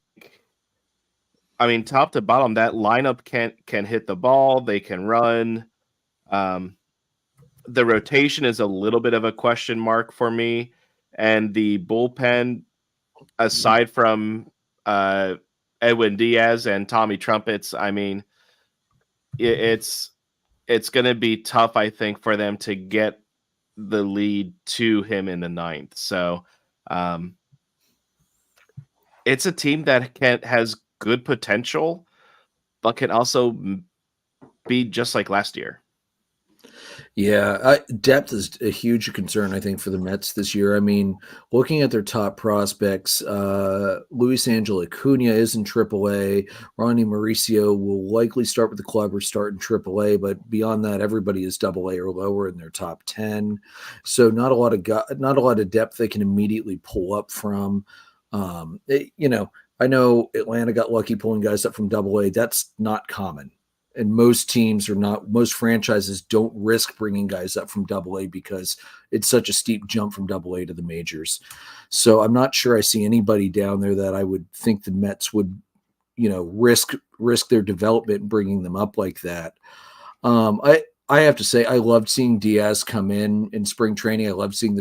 S2: top to bottom, that lineup can hit the ball. They can run. The rotation is a little bit of a question mark for me. and the bullpen, aside from Edwin Diaz and Tommy Trumpets, I mean, it's going to be tough, I think, for them to get the lead to him in the ninth. So it's a team that has good potential, but can also be just like last year.
S1: Yeah, depth is a huge concern, I think, for the Mets this year. I mean, looking at their top prospects, Luis Angel Acuna is in AAA. Ronnie Mauricio will likely start with the club or start in AAA, but beyond that, everybody is AA or lower in their top 10. So not a lot of depth they can immediately pull up from. I know Atlanta got lucky pulling guys up from AA. That's not common. And most franchises don't risk bringing guys up from AA because it's such a steep jump from AA to the majors. So I'm not sure I see anybody down there that I would think the Mets would, risk their development bringing them up like that. I have to say, I loved seeing Diaz come in spring training. I loved seeing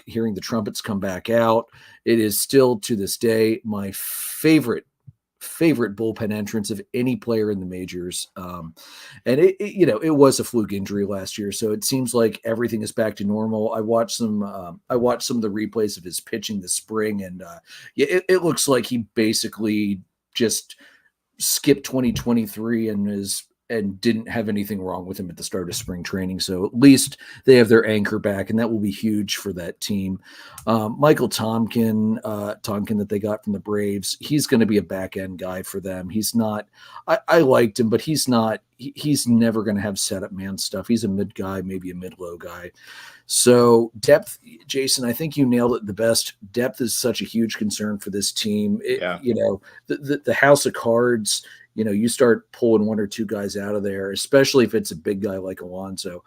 S1: hearing the trumpets come back out. It is still to this day my favorite bullpen entrance of any player in the majors. And it was a fluke injury last year. So it seems like everything is back to normal. I watched some of the replays of his pitching this spring, and it looks like he basically just skipped 2023 and didn't have anything wrong with him at the start of spring training. So at least they have their anchor back, and that will be huge for that team. Michael Tonkin that they got from the Braves, he's going to be a back end guy for them. He's not, I liked him, but he's never going to have setup man stuff. He's a mid guy, maybe a mid-low guy. So depth, Jason, I think you nailed it the best. Depth is such a huge concern for this team. The house of cards, you start pulling one or two guys out of there, especially if it's a big guy like Alonso.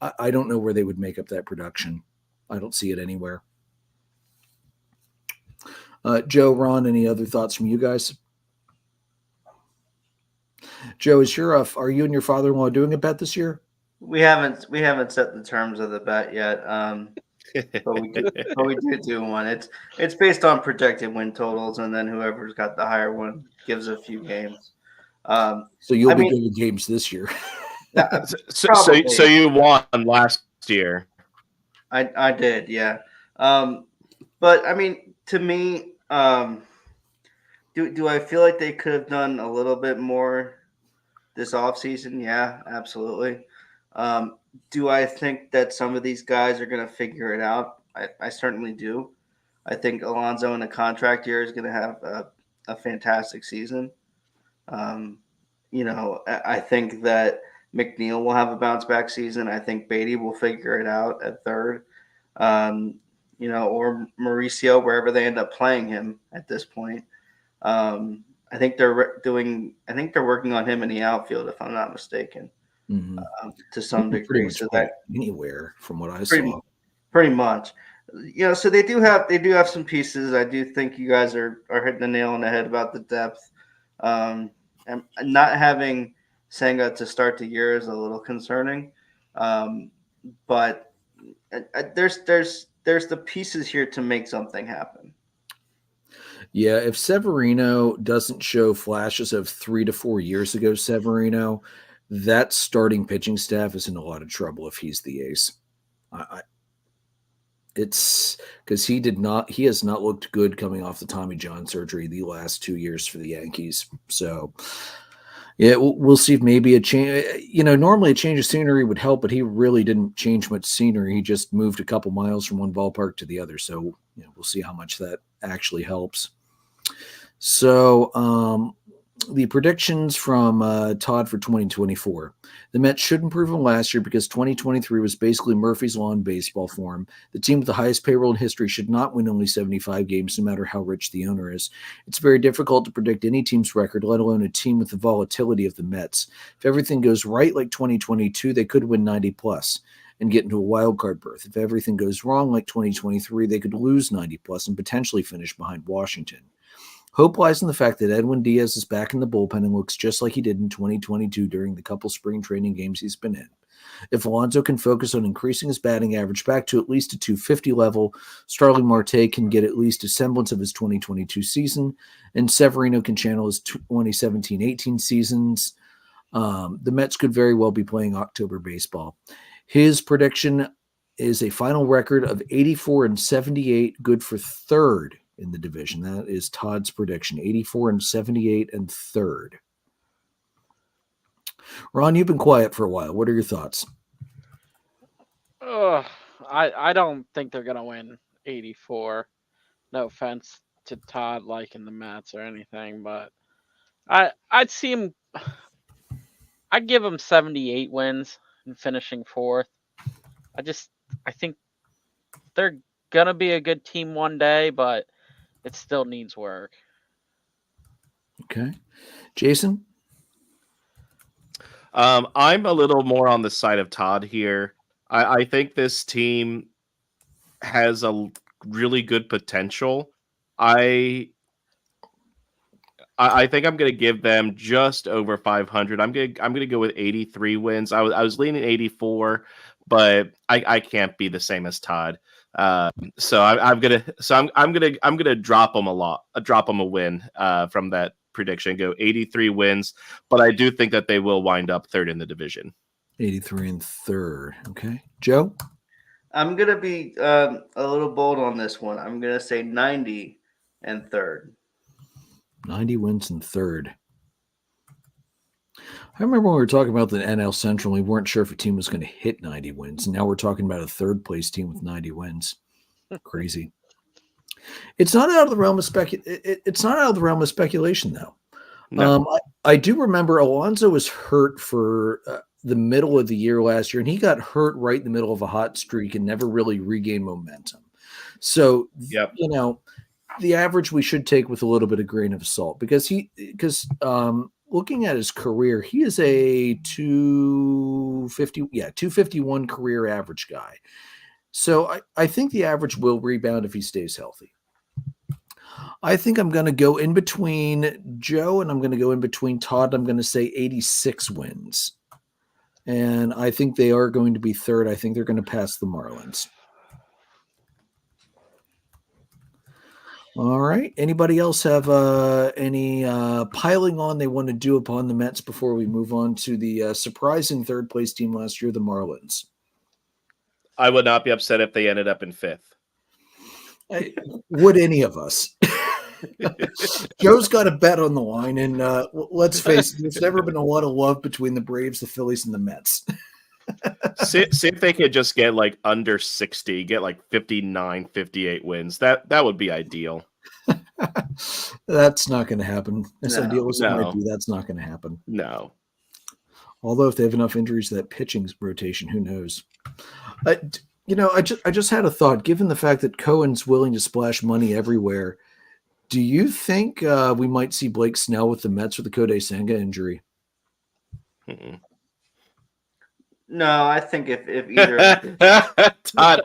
S1: I don't know where they would make up that production. I don't see it anywhere. Joe, Ron, any other thoughts from you guys? Joe, are you and your father-in-law doing a bet this year?
S4: We haven't set the terms of the bet yet. But we do one. It's based on projected win totals, and then whoever's got the higher one gives a few games.
S1: So you'll be doing games this year.
S4: Yeah,
S2: so you won last year.
S4: I did, yeah. But I mean, to me, do I feel like they could have done a little bit more this offseason? Yeah, absolutely. Do I think that some of these guys are going to figure it out? I certainly do. I think Alonso in a contract year is going to have a fantastic season. I think that McNeil will have a bounce back season. I think Beatty will figure it out at third. Or Mauricio, wherever they end up playing him at this point. I think they're working on him in the outfield, if I'm not mistaken, to some degree. So that
S1: anywhere from what I saw,
S4: pretty much. So they do have some pieces. I do think you guys are hitting the nail on the head about the depth. And not having Senga to start the year is a little concerning, but there's the pieces here to make something happen.
S1: Yeah, if Severino doesn't show flashes of 3 to 4 years ago, Severino, that starting pitching staff is in a lot of trouble if he's the ace. It's because he has not looked good coming off the Tommy John surgery the last 2 years for the Yankees. So yeah, we'll see if maybe a change, normally a change of scenery would help, but he really didn't change much scenery. He just moved a couple miles from one ballpark to the other. So we'll see how much that actually helps. So the predictions from Todd for 2024. The Mets should improve from last year because 2023 was basically Murphy's Law in baseball form. The team with the highest payroll in history should not win only 75 games, no matter how rich the owner is. It's very difficult to predict any team's record, let alone a team with the volatility of the Mets. If everything goes right like 2022, they could win 90+ and get into a wild card berth. If everything goes wrong like 2023, they could lose 90+ and potentially finish behind Washington. Hope lies in the fact that Edwin Diaz is back in the bullpen and looks just like he did in 2022 during the couple spring training games he's been in. If Alonso can focus on increasing his batting average back to at least a 250 level, Starling Marte can get at least a semblance of his 2022 season, and Severino can channel his 2017-18 seasons. The Mets could very well be playing October baseball. His prediction is a final record of 84-78, good for third in the division. That is Todd's prediction, 84-78 and third. Ron, you've been quiet for a while. What are your thoughts?
S3: I don't think they're gonna win 84. No offense to Todd liking the Mets or anything, but I'd see him. I'd give him 78 wins and finishing fourth. I think they're gonna be a good team one day, but it still needs work.
S1: Okay, Jason.
S2: I'm a little more on the side of Todd here. I think this team has a really good potential. I think I'm going to give them just over 500. I'm going to go with 83 wins. I was leaning 84, but I can't be the same as Todd. So I'm gonna drop them a win from that prediction. Go 83 wins, but I do think that they will wind up third in the division.
S1: 83 and third. Okay, Joe.
S4: I'm gonna be a little bold on this one. I'm gonna say 90 and third.
S1: 90 wins and third. I remember when we were talking about the NL Central, we weren't sure if a team was going to hit 90 wins. And now we're talking about a third place team with 90 wins. Crazy. It's not out of the realm of It's not out of the realm of speculation, though. No. I do remember Alonso was hurt for the middle of the year last year, and he got hurt right in the middle of a hot streak and never really regained momentum. So, the average we should take with a little bit of grain of salt because looking at his career, he is a 251 career average guy. So I think the average will rebound if he stays healthy. I think I'm going to go in between Joe and I'm going to go in between Todd. I'm going to say 86 wins. And I think they are going to be third. I think they're going to pass the Marlins. All right. Anybody else have any piling on they want to do upon the Mets before we move on to the surprising third place team last year, the Marlins?
S2: I would not be upset if they ended up in fifth.
S1: Would any of us? Joe's got a bet on the line, and let's face it, there's never been a lot of love between the Braves, the Phillies, and the Mets.
S2: see if they could just get like under 60, get like 59, 58 wins. That would be ideal.
S1: That's not going to happen. As ideal as it might be, that's not going to happen.
S2: No.
S1: Although if they have enough injuries to that pitching rotation, who knows? I just had a thought. Given the fact that Cohen's willing to splash money everywhere, do you think we might see Blake Snell with the Mets with the Kodai Senga injury?
S2: Mm-mm.
S4: No, I think if either
S2: Todd.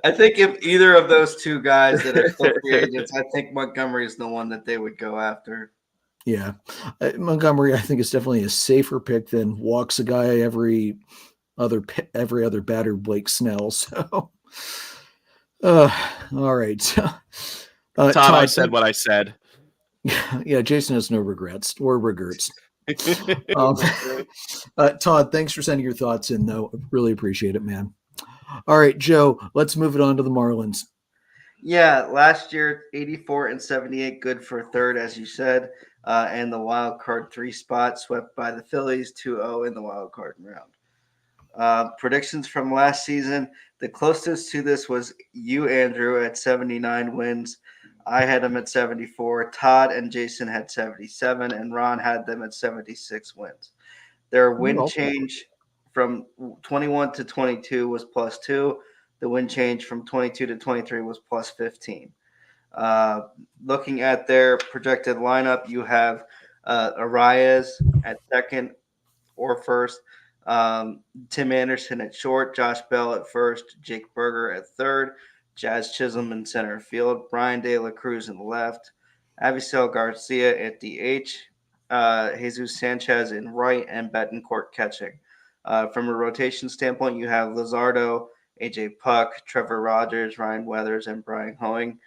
S4: I think if either of those two guys that are still free agents, I think Montgomery is the one that they would go after.
S1: Yeah, Montgomery, I think, is definitely a safer pick than walks a guy every other batter, Blake Snell. So, all right.
S2: Todd, I said what I said.
S1: Yeah, Jason has no regrets or regrets. Todd, thanks for sending your thoughts in, though. I really appreciate it, man. All right, Joe, let's move it on to the Marlins.
S4: Yeah, last year, 84-78, good for third, as you said, and the wild card 3 spot, swept by the Phillies 2-0 in the wild card round. Predictions from last season, the closest to this was you, Andrew, at 79 wins. I had them at 74. Todd and Jason had 77, and Ron had them at 76 wins. Their win change from 21 to 22 was +2. The win change from 22 to 23 was +15. Looking at their projected lineup, you have Arias at second or first, Tim Anderson at short, Josh Bell at first, Jake Berger at third, Jazz Chisholm in center field, Brian De La Cruz in left, Avisel Garcia at DH, Jesus Sanchez in right, and Betancourt catching. From a rotation standpoint, you have Luzardo, AJ Puck, Trevor Rogers, Ryan Weathers, and Brian Hoeing.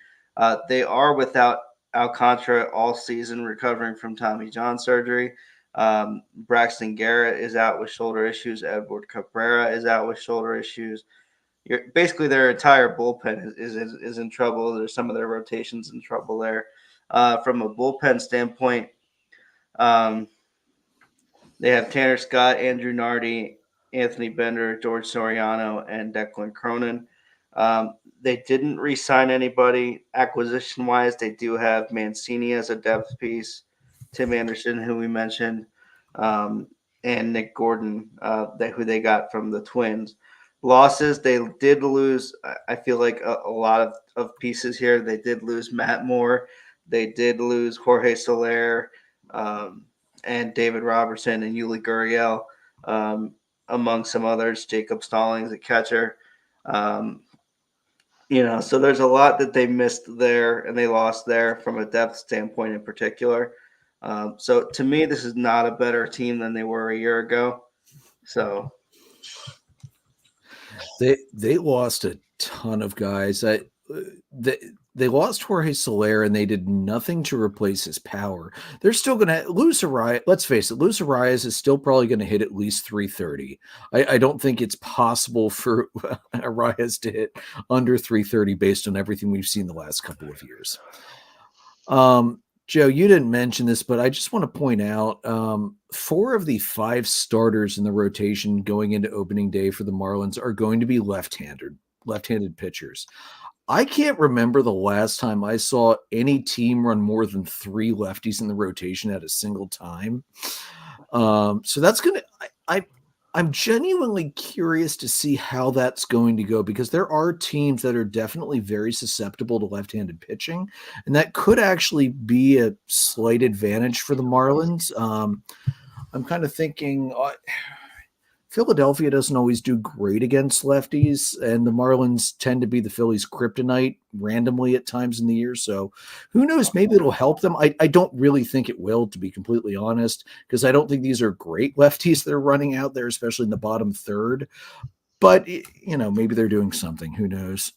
S4: They are without Alcantara all season, recovering from Tommy John surgery. Braxton Garrett is out with shoulder issues. Edward Cabrera is out with shoulder issues. Basically their entire bullpen is in trouble. There's some of their rotations in trouble there. From a bullpen standpoint, they have Tanner Scott, Andrew Nardi, Anthony Bender, George Soriano, and Declan Cronin. They didn't re-sign anybody acquisition-wise. They do have Mancini as a depth piece, Tim Anderson, who we mentioned, and Nick Gordon, who they got from the Twins. Losses, they did lose, I feel like, a lot of pieces here. They did lose Matt Moore. They did lose Jorge Soler and David Robertson and Yuli Gurriel, among some others, Jacob Stallings, the catcher. So there's a lot that they missed there and they lost there from a depth standpoint in particular. So to me, this is not a better team than they were a year ago. So
S1: they lost a ton of guys. They lost Jorge Soler and they did nothing to replace his power. They're still going to lose Arias. Let's face it, Luis Arias is still probably going to hit at least 330. I don't think it's possible for Arias to hit under 330 based on everything we've seen the last couple of years. Joe, you didn't mention this, but I just want to point out 4 of the 5 starters in the rotation going into opening day for the Marlins are going to be left-handed pitchers. I can't remember the last time I saw any team run more than 3 lefties in the rotation at a single time. So that's going to I'm genuinely curious to see how that's going to go, because there are teams that are definitely very susceptible to left-handed pitching, and that could actually be a slight advantage for the Marlins. I'm kind of thinking Philadelphia doesn't always do great against lefties, and the Marlins tend to be the Phillies' kryptonite randomly at times in the year. So who knows? Maybe it'll help them. I don't really think it will, to be completely honest, because I don't think these are great lefties that are running out there, especially in the bottom third. But, maybe they're doing something. Who knows?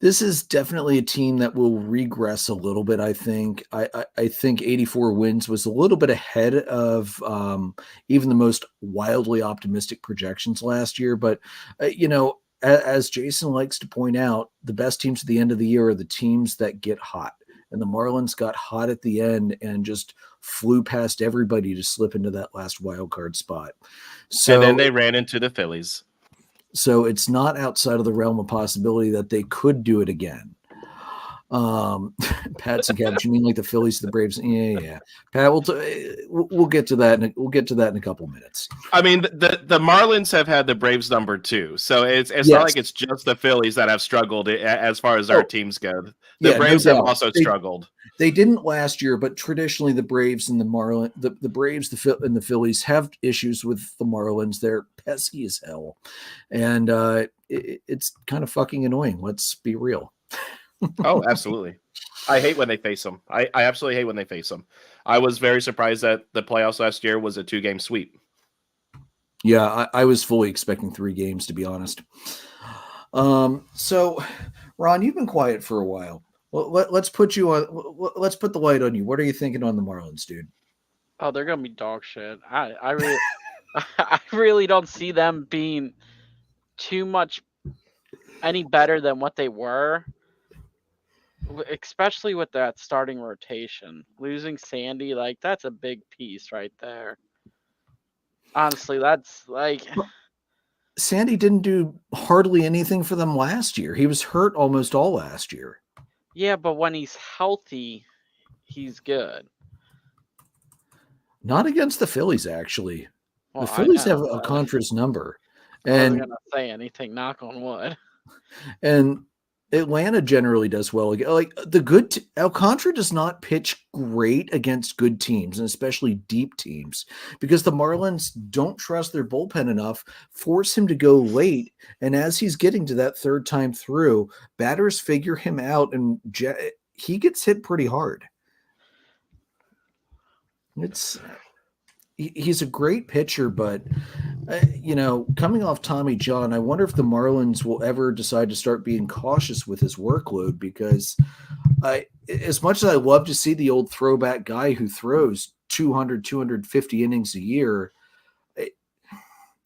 S1: This is definitely a team that will regress a little bit, I think. I think 84 wins was a little bit ahead of even the most wildly optimistic projections last year. But, as Jason likes to point out, the best teams at the end of the year are the teams that get hot. And the Marlins got hot at the end and just flew past everybody to slip into that last wild card spot. So,
S2: and then they ran into the Phillies.
S1: So it's not outside of the realm of possibility that they could do it again. Pat and Cabbage, you mean like the Phillies, the Braves? Yeah. Pat, we'll get to that. We'll get to that in a couple minutes.
S2: I mean, the Marlins have had the Braves number 2, so it's not like it's just the Phillies that have struggled as far as our teams go. The Braves have also struggled.
S1: They didn't last year, but traditionally the Braves and the Braves and the Phillies have issues with the Marlins. They're pesky as hell, and it's kind of fucking annoying. Let's be real.
S2: Oh, absolutely. I hate when they face them. I absolutely hate when they face them. I was very surprised that the playoffs last year was a 2-game sweep.
S1: Yeah, I was fully expecting 3 games, to be honest. So, Ron, you've been quiet for a while. Well, let's put you on. Let's put the light on you. What are you thinking on the Marlins, dude?
S3: Oh, they're gonna be dog shit. I really, I really don't see them being too much any better than what they were, especially with that starting rotation. Losing Sandy, that's a big piece right there. Honestly, that's
S1: Sandy didn't do hardly anything for them last year. He was hurt almost all last year.
S3: Yeah, but when he's healthy, he's good.
S1: Not against the Phillies, actually.
S3: Well,
S1: the Phillies have Alcantara's number.
S3: And I wasn't gonna say anything, knock on wood.
S1: And Atlanta generally does well. Like Alcantara does not pitch great against good teams, and especially deep teams, because the Marlins don't trust their bullpen enough, force him to go late, and as he's getting to that third time through, batters figure him out, and he gets hit pretty hard. He's a great pitcher, but coming off Tommy John, I wonder if the Marlins will ever decide to start being cautious with his workload, because as much as I love to see the old throwback guy who throws 200, 250 innings a year,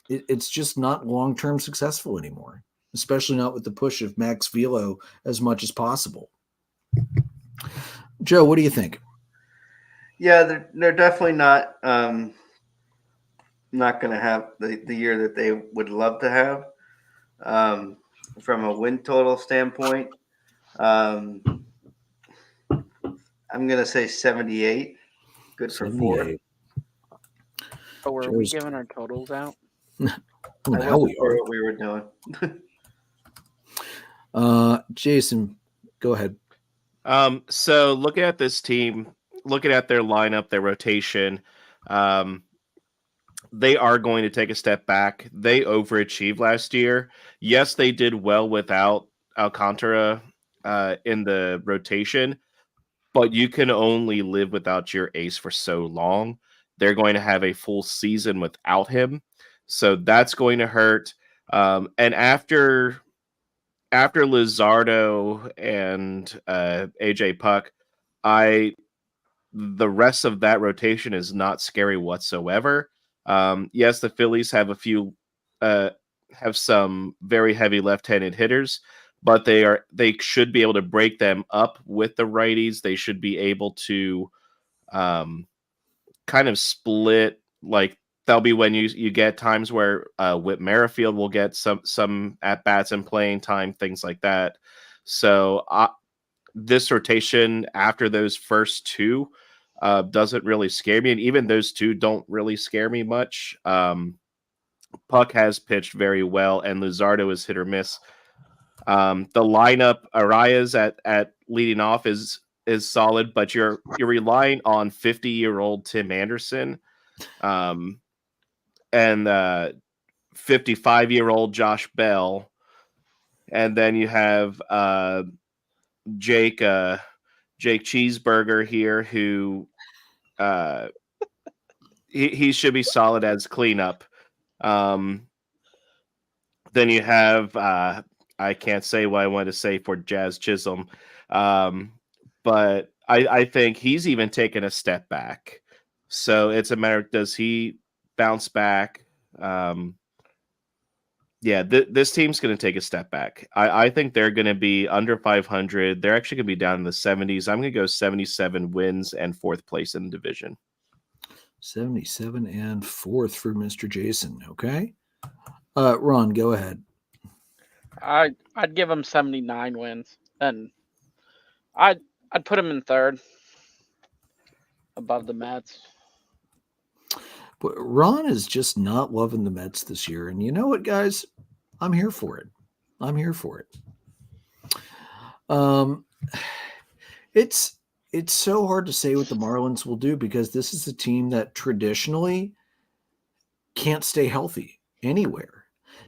S1: it's just not long-term successful anymore, especially not with the push of Max Velo as much as possible. Joe, what do you think?
S4: Yeah, they're definitely not going to have the year that they would love to have. From a win total standpoint, I'm going to say 78. Good for 4.
S3: Oh, were we giving our totals out?
S1: Well, now we are.
S4: What we were doing.
S1: Jason, go ahead.
S2: So looking at this team, looking at their lineup, their rotation, they are going to take a step back. They overachieved last year. Yes, they did well without Alcantara in the rotation, but you can only live without your ace for so long. They're going to have a full season without him, so that's going to hurt. And after Luzardo and AJ Puck, the rest of that rotation is not scary whatsoever. Yes, the Phillies have have some very heavy left-handed hitters, but they should be able to break them up with the righties. They should be able to kind of split. Like, that'll be when you get times where Whit Merrifield will get some at bats and playing time, things like that. So this rotation after those first two doesn't really scare me, and even those two don't really scare me much. Puck has pitched very well, and Luzardo is hit or miss. The lineup, Arias at leading off is solid, but you're relying on 50-year-old Tim Anderson, and 55-year-old Josh Bell, and then you have Jake Cheeseburger here, who he should be solid as cleanup. Then you have I can't say what I wanted to say for Jazz Chisholm, but I think he's even taken a step back. So it's a matter of, does he bounce back? This team's going to take a step back. I think they're going to be under 500. They're actually going to be down in the 70s. I'm going to go 77 wins and 4th place in the division.
S1: 77 and 4th for Mr. Jason. Okay. Ron, go ahead.
S3: I'd give them 79 wins, and I'd put them in 3rd above the Mets.
S1: But Ron is just not loving the Mets this year. And you know what, guys? I'm here for it. It's so hard to say what the Marlins will do, because this is a team that traditionally can't stay healthy anywhere.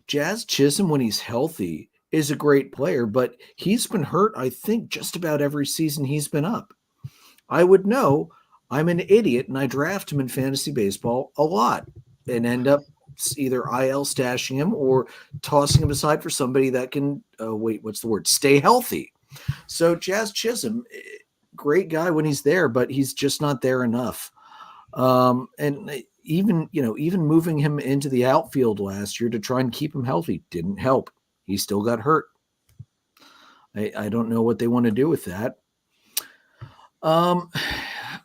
S1: Jazz Chisholm, when he's healthy, is a great player, but he's been hurt, I think, just about every season he's been up. I would know. I'm an idiot, and I draft him in fantasy baseball a lot and end up either IL stashing him or tossing him aside for somebody that can, stay healthy. So Jazz Chisholm, great guy when he's there, but he's just not there enough. And even moving him into the outfield last year to try and keep him healthy didn't help. He still got hurt. I don't know what they want to do with that.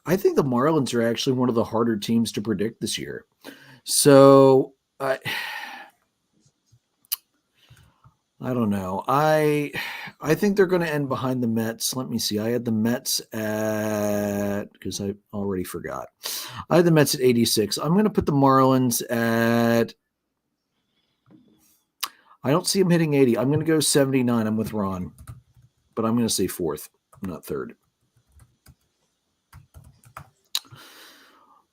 S1: I think the Marlins are actually one of the harder teams to predict this year. So I don't know. I think they're going to end behind the Mets. Let me see. I had the Mets because I already forgot. I had the Mets at 86. I'm going to put the Marlins at, I don't see them hitting 80. I'm going to go 79. I'm with Ron. but I'm going to say fourth, not third.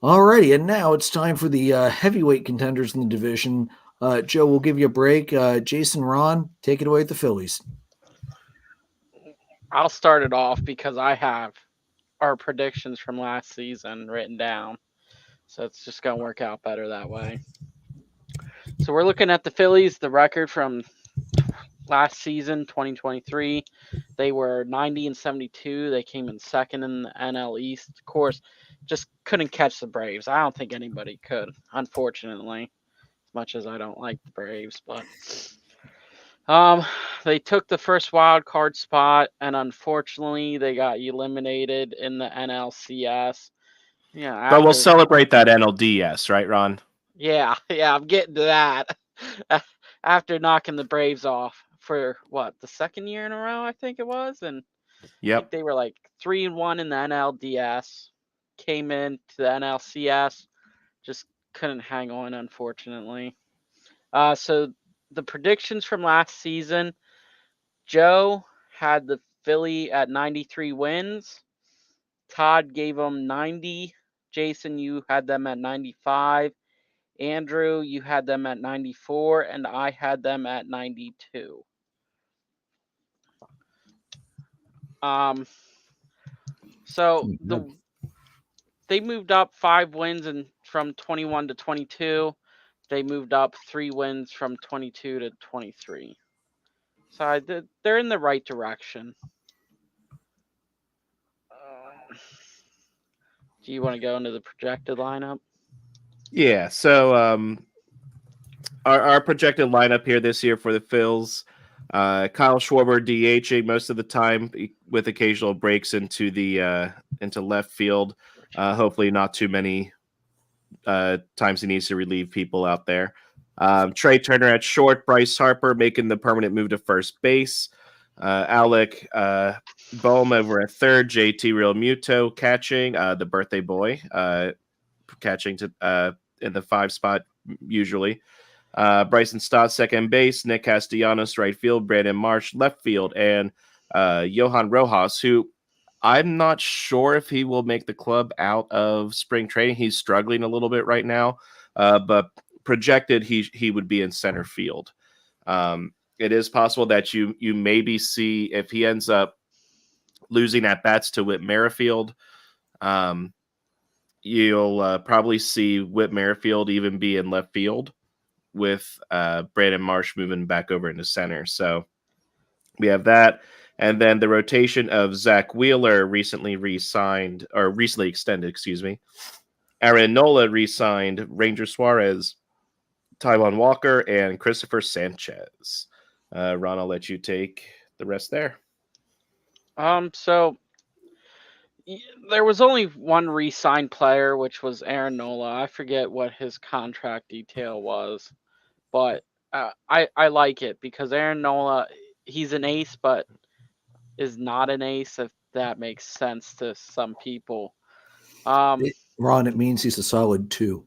S1: Alrighty, and now it's time for the heavyweight contenders in the division. Joe, we'll give you a break. Jason, Ron, take it away with the Phillies.
S3: I'll start it off because I have our predictions from last season written down. So it's just going to work out better that way. So we're looking at the Phillies, the record from last season, 2023. They were 90-72. They came in second in the NL East. Of course, just couldn't catch the Braves. I don't think anybody could, unfortunately, as much as I don't like the Braves. But they took the first wild card spot, and unfortunately, they got eliminated in the NLCS. Yeah,
S2: But we'll celebrate that NLDS, right, Ron?
S3: Yeah, I'm getting to that. After knocking the Braves off for the second year in a row, I think it was, and I think they were like 3-1 in the NLDS, came into the NLCS, just couldn't hang on, unfortunately. So the predictions from last season, Joe had the Philly at 93 wins. Todd gave them 90. Jason, you had them at 95. Andrew, you had them at 94, and I had them at 92. So they moved up 5 wins and from 21 to 22. They moved up 3 wins from 22 to 23. So they're in the right direction. Do you want to go into the projected lineup?
S2: Yeah. So our projected lineup here this year for the Phils, Kyle Schwarber DHing most of the time with occasional breaks into left field. Hopefully not too many times he needs to relieve people out there. Trey Turner at short, Bryce Harper making the permanent move to first base. Alec Boehm over at third, JT Real Muto catching, the birthday boy catching to in the 5 spot usually. Bryson Stott second base, Nick Castellanos right field, Brandon Marsh left field, and Johan Rojas, who I'm not sure if he will make the club out of spring training. He's struggling a little bit right now, but projected he would be in center field. It is possible that you maybe see if he ends up losing at bats to Whit Merrifield. You'll probably see Whit Merrifield even be in left field with Brandon Marsh moving back over into center. So we have that. And then the rotation of Zach Wheeler recently extended, Aaron Nola re-signed, Ranger Suarez, Taijuan Walker, and Christopher Sanchez. Ron, I'll let you take the rest there.
S3: So there was only one re-signed player, which was Aaron Nola. I forget what his contract detail was, but I like it because Aaron Nola, he's an ace, but is not an ace, if that makes sense to some people.
S1: Ron, it means he's a solid 2.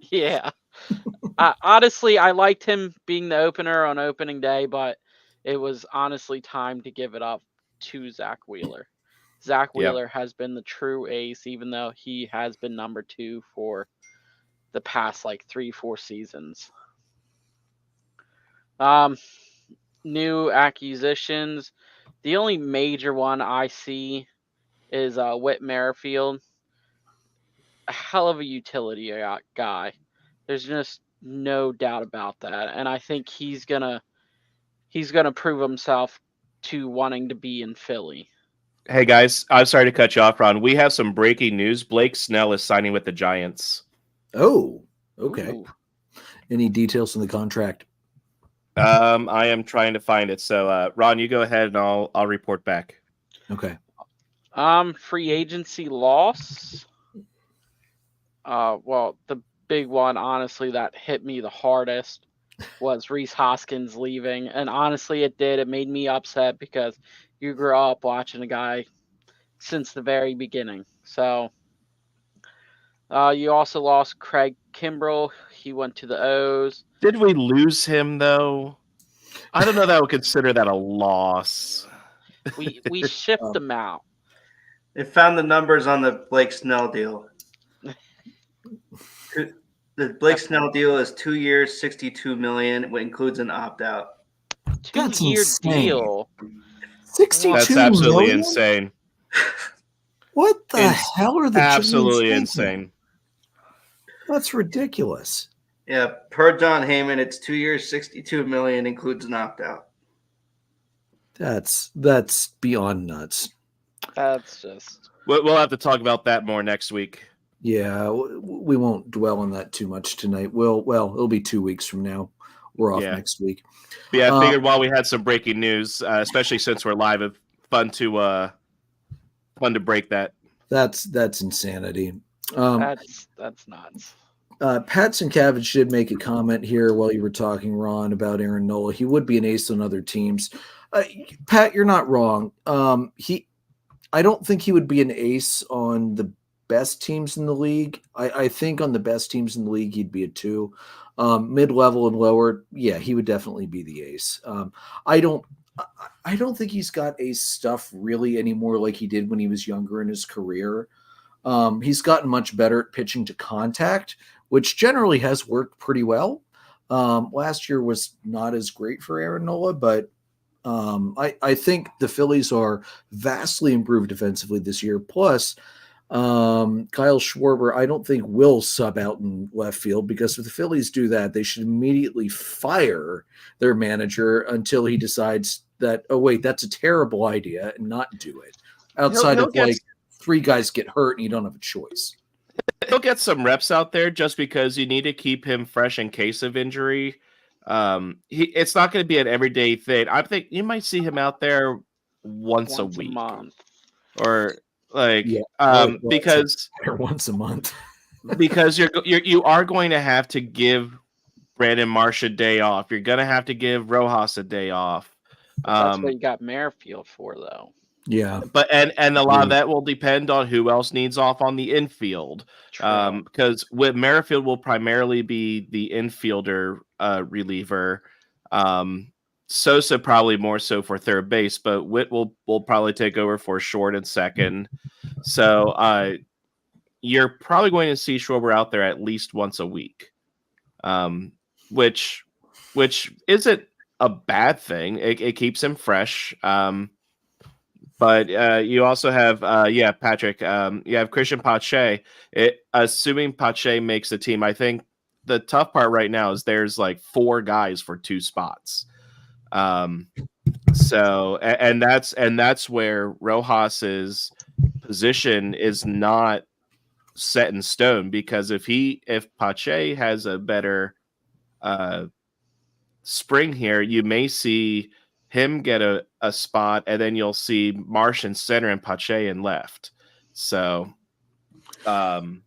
S3: Yeah. Honestly, I liked him being the opener on opening day, but it was honestly time to give it up to Zach Wheeler. Zach Wheeler has been the true ace, even though he has been number 2 for the past 3-4 seasons. New acquisitions. The only major one I see is Whit Merrifield. A hell of a utility guy. There's just no doubt about that, and I think he's gonna prove himself to wanting to be in Philly.
S2: Hey guys, I'm sorry to cut you off, Ron. We have some breaking news. Blake Snell is signing with the Giants.
S1: Oh, okay.
S3: Ooh.
S1: Any details on the contract?
S2: I am trying to find it. So, Ron, you go ahead and I'll report back.
S1: Okay.
S3: Free agency loss. Well, the big one, honestly, that hit me the hardest was Rhys Hoskins leaving, and honestly, it did. It made me upset because you grew up watching a guy since the very beginning. So, you also lost Craig Kimbrell. He went to the O's.
S2: Did we lose him though? I don't know that I would consider that a loss.
S3: We shipped them out.
S4: They found the numbers on the Blake Snell deal. The Blake Snell deal is 2 years, $62 million, which includes an opt-out.
S1: That's
S3: 2-year
S1: insane.
S3: deal.
S1: 62
S2: That's absolutely
S1: million?
S2: insane.
S1: What the hell are the
S2: absolutely
S1: Giants thinking?
S2: insane?
S1: That's ridiculous.
S4: Yeah, per John Heyman, it's 2 years, $62 million, includes an opt-out.
S1: That's beyond nuts.
S3: That's just.
S2: We'll have to talk about that more next week.
S1: Yeah, we won't dwell on that too much tonight. Well, it'll be 2 weeks from now. We're off next week.
S2: But yeah, I figured while we had some breaking news, especially since we're live, it's fun to break that.
S1: That's insanity.
S3: That's nuts.
S1: Pat Sienkiewicz did make a comment here while you were talking, Ron, about Aaron Nola. He would be an ace on other teams. Pat, you're not wrong. I don't think he would be an ace on the best teams in the league. I think on the best teams in the league, he'd be a 2. Mid-level and lower, yeah, he would definitely be the ace. I don't think he's got ace stuff really anymore like he did when he was younger in his career. He's gotten much better at pitching to contact, which generally has worked pretty well. Last year was not as great for Aaron Nola, but I think the Phillies are vastly improved defensively this year. Plus, Kyle Schwarber, I don't think will sub out in left field, because if the Phillies do that, they should immediately fire their manager until he decides that, oh, wait, that's a terrible idea, and not do it. Outside of like 3 guys get hurt and you don't have a choice.
S2: He'll get some reps out there just because you need to keep him fresh in case of injury. It's not going to be an everyday thing. I think you might see him out there once a week, or like because
S1: once a month,
S2: because you are going to have to give Brandon Marsh a day off. You're going to have to give Rojas a day off.
S3: That's what you got Merrifield for, though.
S1: Yeah,
S2: but and a lot of that will depend on who else needs off on the infield. Because with Merrifield will primarily be the infielder reliever. Sosa probably more so for third base, but Witt will probably take over for short and second. So you're probably going to see Schwarber out there at least once a week, which isn't a bad thing. It keeps him fresh. But you also have, Patrick, you have Christian Pache. Assuming Pache makes the team, I think the tough part right now is there's like 4 guys for 2 spots. So that's where Rojas's position is not set in stone, because if Pache has a better spring here, you may see him get a spot, and then you'll see Marsh in center and Pache in left. So, there's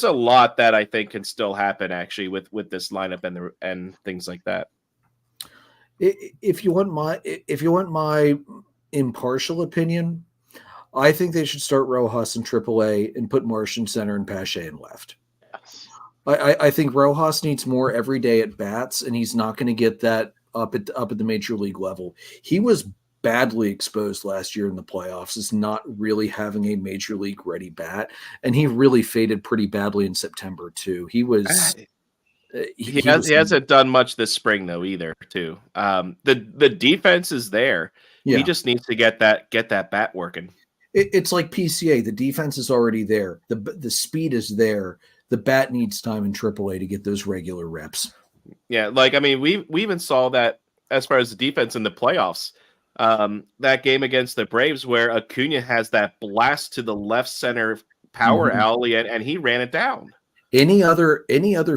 S2: a lot that I think can still happen actually with this lineup and things like that.
S1: If you want my impartial opinion, I think they should start Rojas in AAA and put Marsh in center and Pache in left.
S3: Yes.
S1: I think Rojas needs more everyday at bats, and he's not going to get that up at the major league level. He was badly exposed last year in the playoffs as not really having a major league ready bat, and he really faded pretty badly in September too. He was
S2: he hasn't done much this spring though either too. The defense is there.
S1: Yeah.
S2: He just needs to get that bat working.
S1: It's like PCA. The defense is already there. The speed is there. The bat needs time in AAA to get those regular reps.
S2: Yeah, like I mean, we even saw that as far as the defense in the playoffs. That game against the Braves where Acuna has that blast to the left center power alley, and he ran it down.
S1: Any other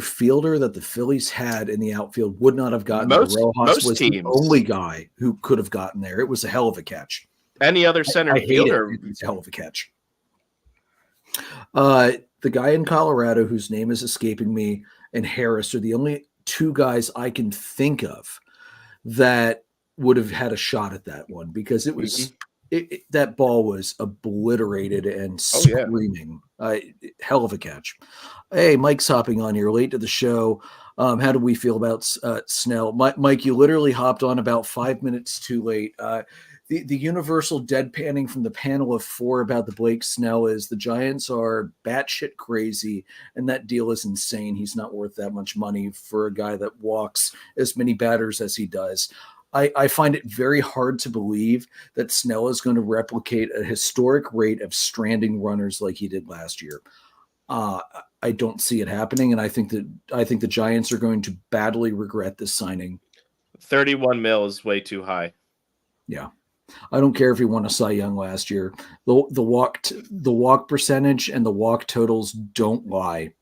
S1: fielder that the Phillies had in the outfield would not have gotten there. Rojas was the only guy who could have gotten there. It was a hell of a catch.
S2: Any other center fielder,
S1: it's a hell of a catch. The guy in Colorado whose name is escaping me and Harris are the only 2 guys I can think of that would have had a shot at that one, because it was that ball was obliterated and screaming. Hell of a catch. Hey, Mike's hopping on here late to the show. How do we feel about Snell? Mike, you literally hopped on about 5 minutes too late. The universal deadpanning from the panel of 4 about the Blake Snell is the Giants are batshit crazy, and that deal is insane. He's not worth that much money for a guy that walks as many batters as he does. I find it very hard to believe that Snell is going to replicate a historic rate of stranding runners like he did last year. I don't see it happening, and I think the Giants are going to badly regret this signing.
S2: 31 mil is way too high.
S1: Yeah. I don't care if he won a Cy Young last year. The walk percentage and the walk totals don't lie.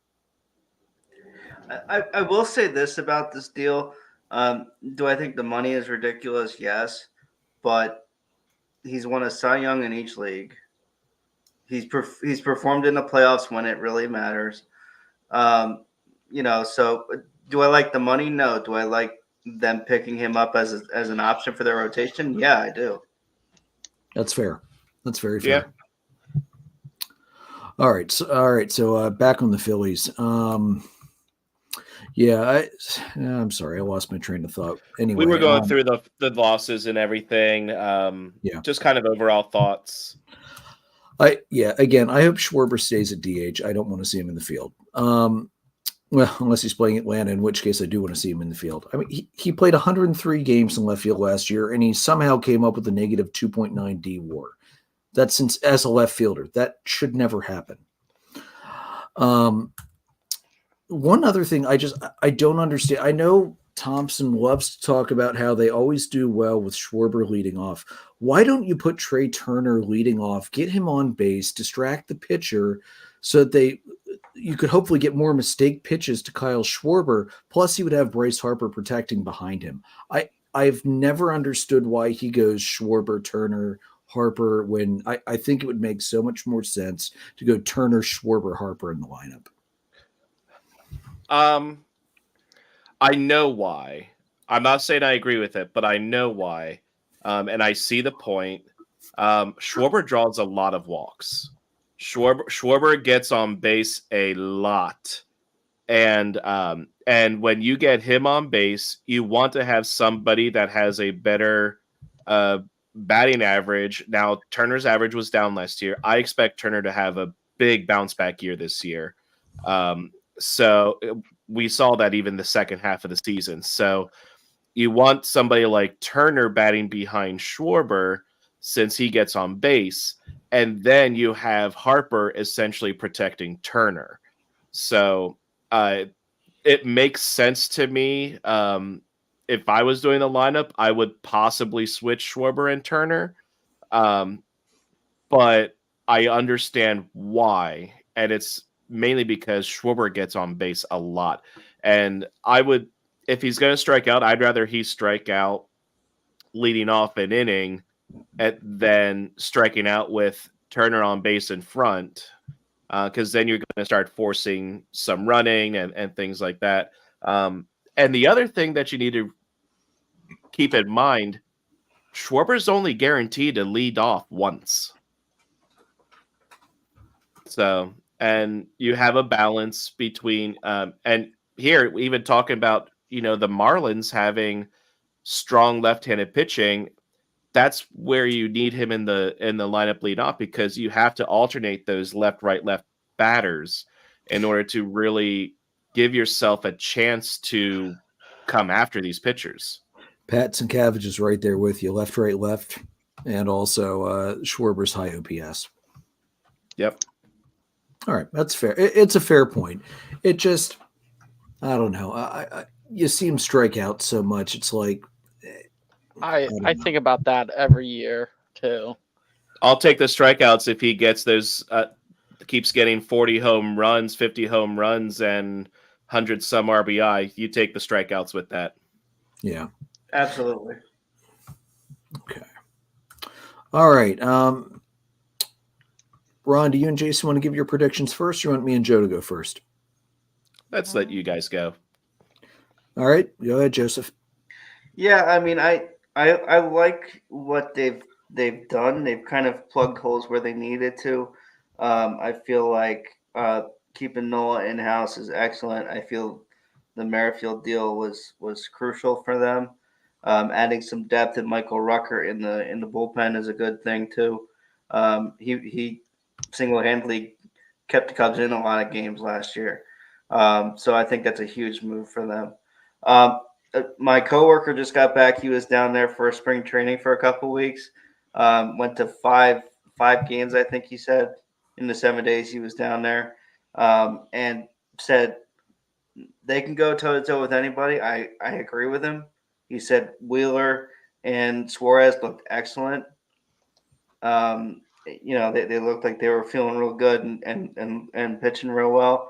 S4: I will say this about this deal. Do I think the money is ridiculous? Yes, but he's won a Cy Young in each league. He's performed in the playoffs when it really matters. So do I like the money? No. Do I like them picking him up as an option for their rotation? Yeah, I do.
S1: That's fair. That's very fair.
S2: Yeah.
S1: All right. So back on the Phillies. I'm sorry. I lost my train of thought. Anyway,
S2: we were going through the losses and everything. Just kind of overall thoughts.
S1: Again, I hope Schwarber stays at DH. I don't want to see him in the field. Well, unless he's playing Atlanta, in which case I do want to see him in the field. I mean, he played 103 games in left field last year, and he somehow came up with a negative 2.9 D WAR. That's as a left fielder. That should never happen. One other thing I don't understand. I know Thompson loves to talk about how they always do well with Schwarber leading off. Why don't you put Trey Turner leading off, get him on base, distract the pitcher so that you could hopefully get more mistake pitches to Kyle Schwarber. Plus, he would have Bryce Harper protecting behind him. I've never understood why he goes Schwarber, Turner, Harper when I think it would make so much more sense to go Turner, Schwarber, Harper in the lineup.
S2: I know why. I'm not saying I agree with it, but I know why. And I see the point. Schwarber draws a lot of walks. Schwarber gets on base a lot. And when you get him on base, you want to have somebody that has a better batting average. Now, Turner's average was down last year. I expect Turner to have a big bounce back year this year. So we saw that even the second half of the season. So you want somebody like Turner batting behind Schwarber since he gets on base. And then you have Harper essentially protecting Turner. So it makes sense to me. If I was doing the lineup, I would possibly switch Schwarber and Turner. But I understand why. And it's mainly because Schwarber gets on base a lot. And if he's going to strike out, I'd rather he strike out leading off an inning than striking out with Turner on base in front. Because then you're going to start forcing some running and things like that. And the other thing that you need to keep in mind, Schwarber's only guaranteed to lead off once. So, and you have a balance between, and here even talking about, the Marlins having strong left-handed pitching. That's where you need him in the lineup lead off, because you have to alternate those left batters in order to really give yourself a chance to come after these pitchers.
S1: Pats and Cabbage is right there with you, left, and also Schwarber's high OPS.
S2: Yep.
S1: All right, that's fair. It's a fair point. It just, I don't know. You see him strike out so much. It's like,
S3: I think about that every year too.
S2: I'll take the strikeouts if he gets those, keeps getting 40 home runs, 50 home runs, and 100 some RBI. You take the strikeouts with that.
S1: Yeah.
S4: Absolutely.
S1: Okay. All right. Ron, do you and Jason want to give your predictions first, or you want me and Joe to go first?
S2: Let's let you guys go.
S1: All right. Go ahead, Joseph.
S4: Yeah, I mean, I like what they've done. They've kind of plugged holes where they needed to. I feel like keeping Nola in-house is excellent. I feel Merrifield deal was crucial for them. Adding some depth at Michael Rucker in the bullpen is a good thing too. He single-handedly kept the Cubs in a lot of games last year. So I think that's a huge move for them. My coworker just got back. He was down there for spring training for a couple weeks. Went to five games, I think he said, in the 7 days he was down there, and said they can go toe-to-toe with anybody. I agree with him. He said Wheeler and Suarez looked excellent. They looked like they were feeling real good and pitching real well.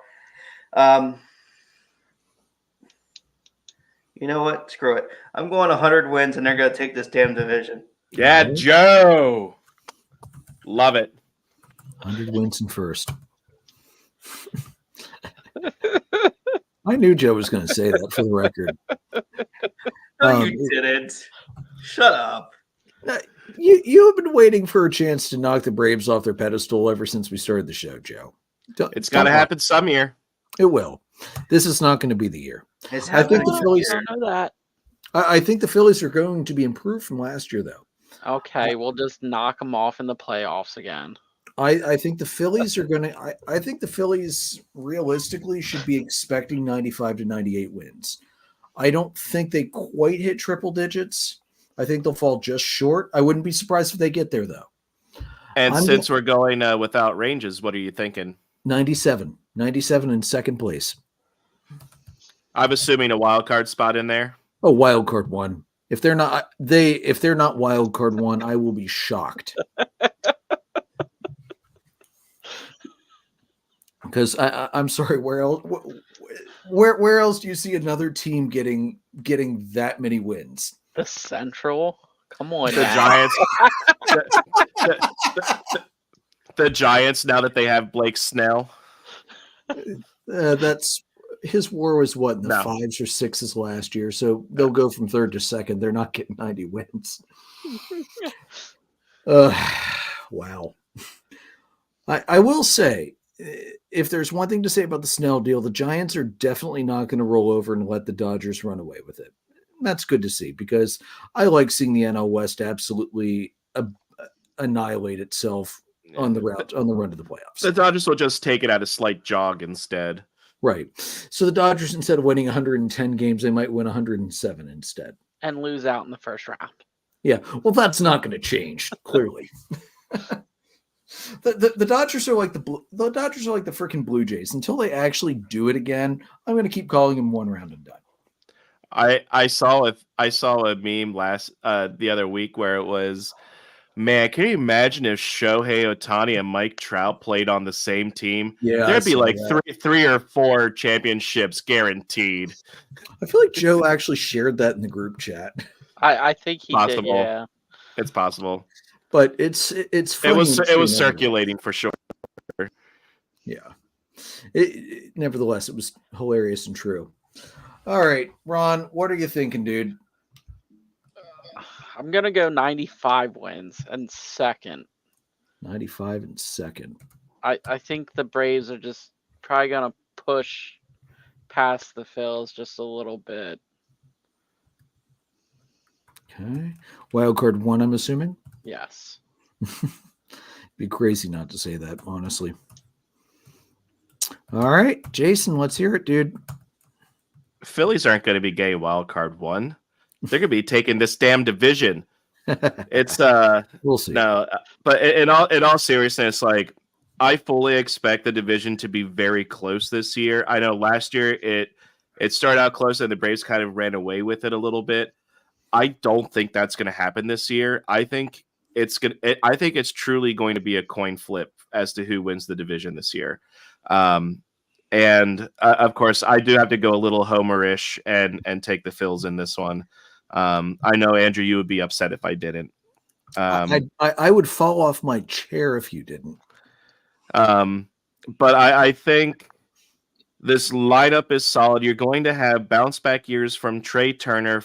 S4: You know what? Screw it. I'm going 100 wins, and they're going to take this damn division.
S2: Yeah, Joe. Love it.
S1: 100 wins in first. I knew Joe was going to say that for the record.
S4: No, you didn't. Shut up.
S1: You have been waiting for a chance to knock the Braves off their pedestal ever since we started the show, Joe.
S2: It's got to happen some year.
S1: It will. This is not going to be the year. I think the Phillies. I think the Phillies are going to be improved from last year, though.
S3: Okay, we'll just knock them off in the playoffs again.
S1: I think the Phillies are going to. I think the Phillies realistically should be expecting 95 to 98 wins. I don't think they quite hit triple digits. I think they'll fall just short. I wouldn't be surprised if they get there, though.
S2: And since we're going without ranges, what are you thinking?
S1: 97 in second place.
S2: I'm assuming a wild card spot in there.
S1: Oh, wild card one. If they're not wild card one, I will be shocked. Because I'm sorry, where else do you see another team getting that many wins?
S3: The Central? Come on,
S2: the Giants. The Giants. Now that they have Blake Snell,
S1: that's his WAR was what in the 5s or 6s last year, so they'll go from third to second. They're not getting 90 wins. Wow. I will say, if there's one thing to say about the Snell deal, the Giants are definitely not going to roll over and let the Dodgers run away with it. That's good to see because I like seeing the NL West absolutely annihilate itself on the run to the playoffs.
S2: The Dodgers will just take it at a slight jog instead.
S1: Right. So the Dodgers, instead of winning 110 games, they might win 107 instead.
S3: And lose out in the first round.
S1: Yeah. Well, that's not going to change, clearly. The Dodgers are like the freaking Blue Jays. Until they actually do it again, I'm going to keep calling them one round and done.
S2: I saw a meme the other week where it was, man, can you imagine if Shohei Ohtani and Mike Trout played on the same team?
S1: Yeah,
S2: there'd be like three or four championships guaranteed.
S1: I feel like Joe actually shared that in the group chat.
S3: I think he
S2: possible.
S3: did. Yeah,
S2: it's possible.
S1: But it's funny
S2: it was circulating for sure.
S1: Yeah. Nevertheless, it was hilarious and true. All right, Ron, what are you thinking, dude?
S3: I'm going to go 95 wins and second.
S1: 95 and second.
S3: I think the Braves are just probably going to push past the Phils just a little bit.
S1: Okay. Wild card one, I'm assuming?
S3: Yes.
S1: Be crazy not to say that, honestly. All right, Jason, let's hear it, dude.
S2: Phillies aren't going to be getting wild card one. They're going to be taking this damn division. It's
S1: we'll see.
S2: No, but in all seriousness, like I fully expect the division to be very close this year. I know last year it started out close and the Braves kind of ran away with it a little bit. I don't think that's going to happen this year. I think it's truly going to be a coin flip as to who wins the division this year. And of course, I do have to go a little homerish and take the Phils in this one. I know, Andrew, you would be upset if I didn't.
S1: I would fall off my chair if you didn't.
S2: But I think this lineup is solid. You're going to have bounce back years from Trey Turner,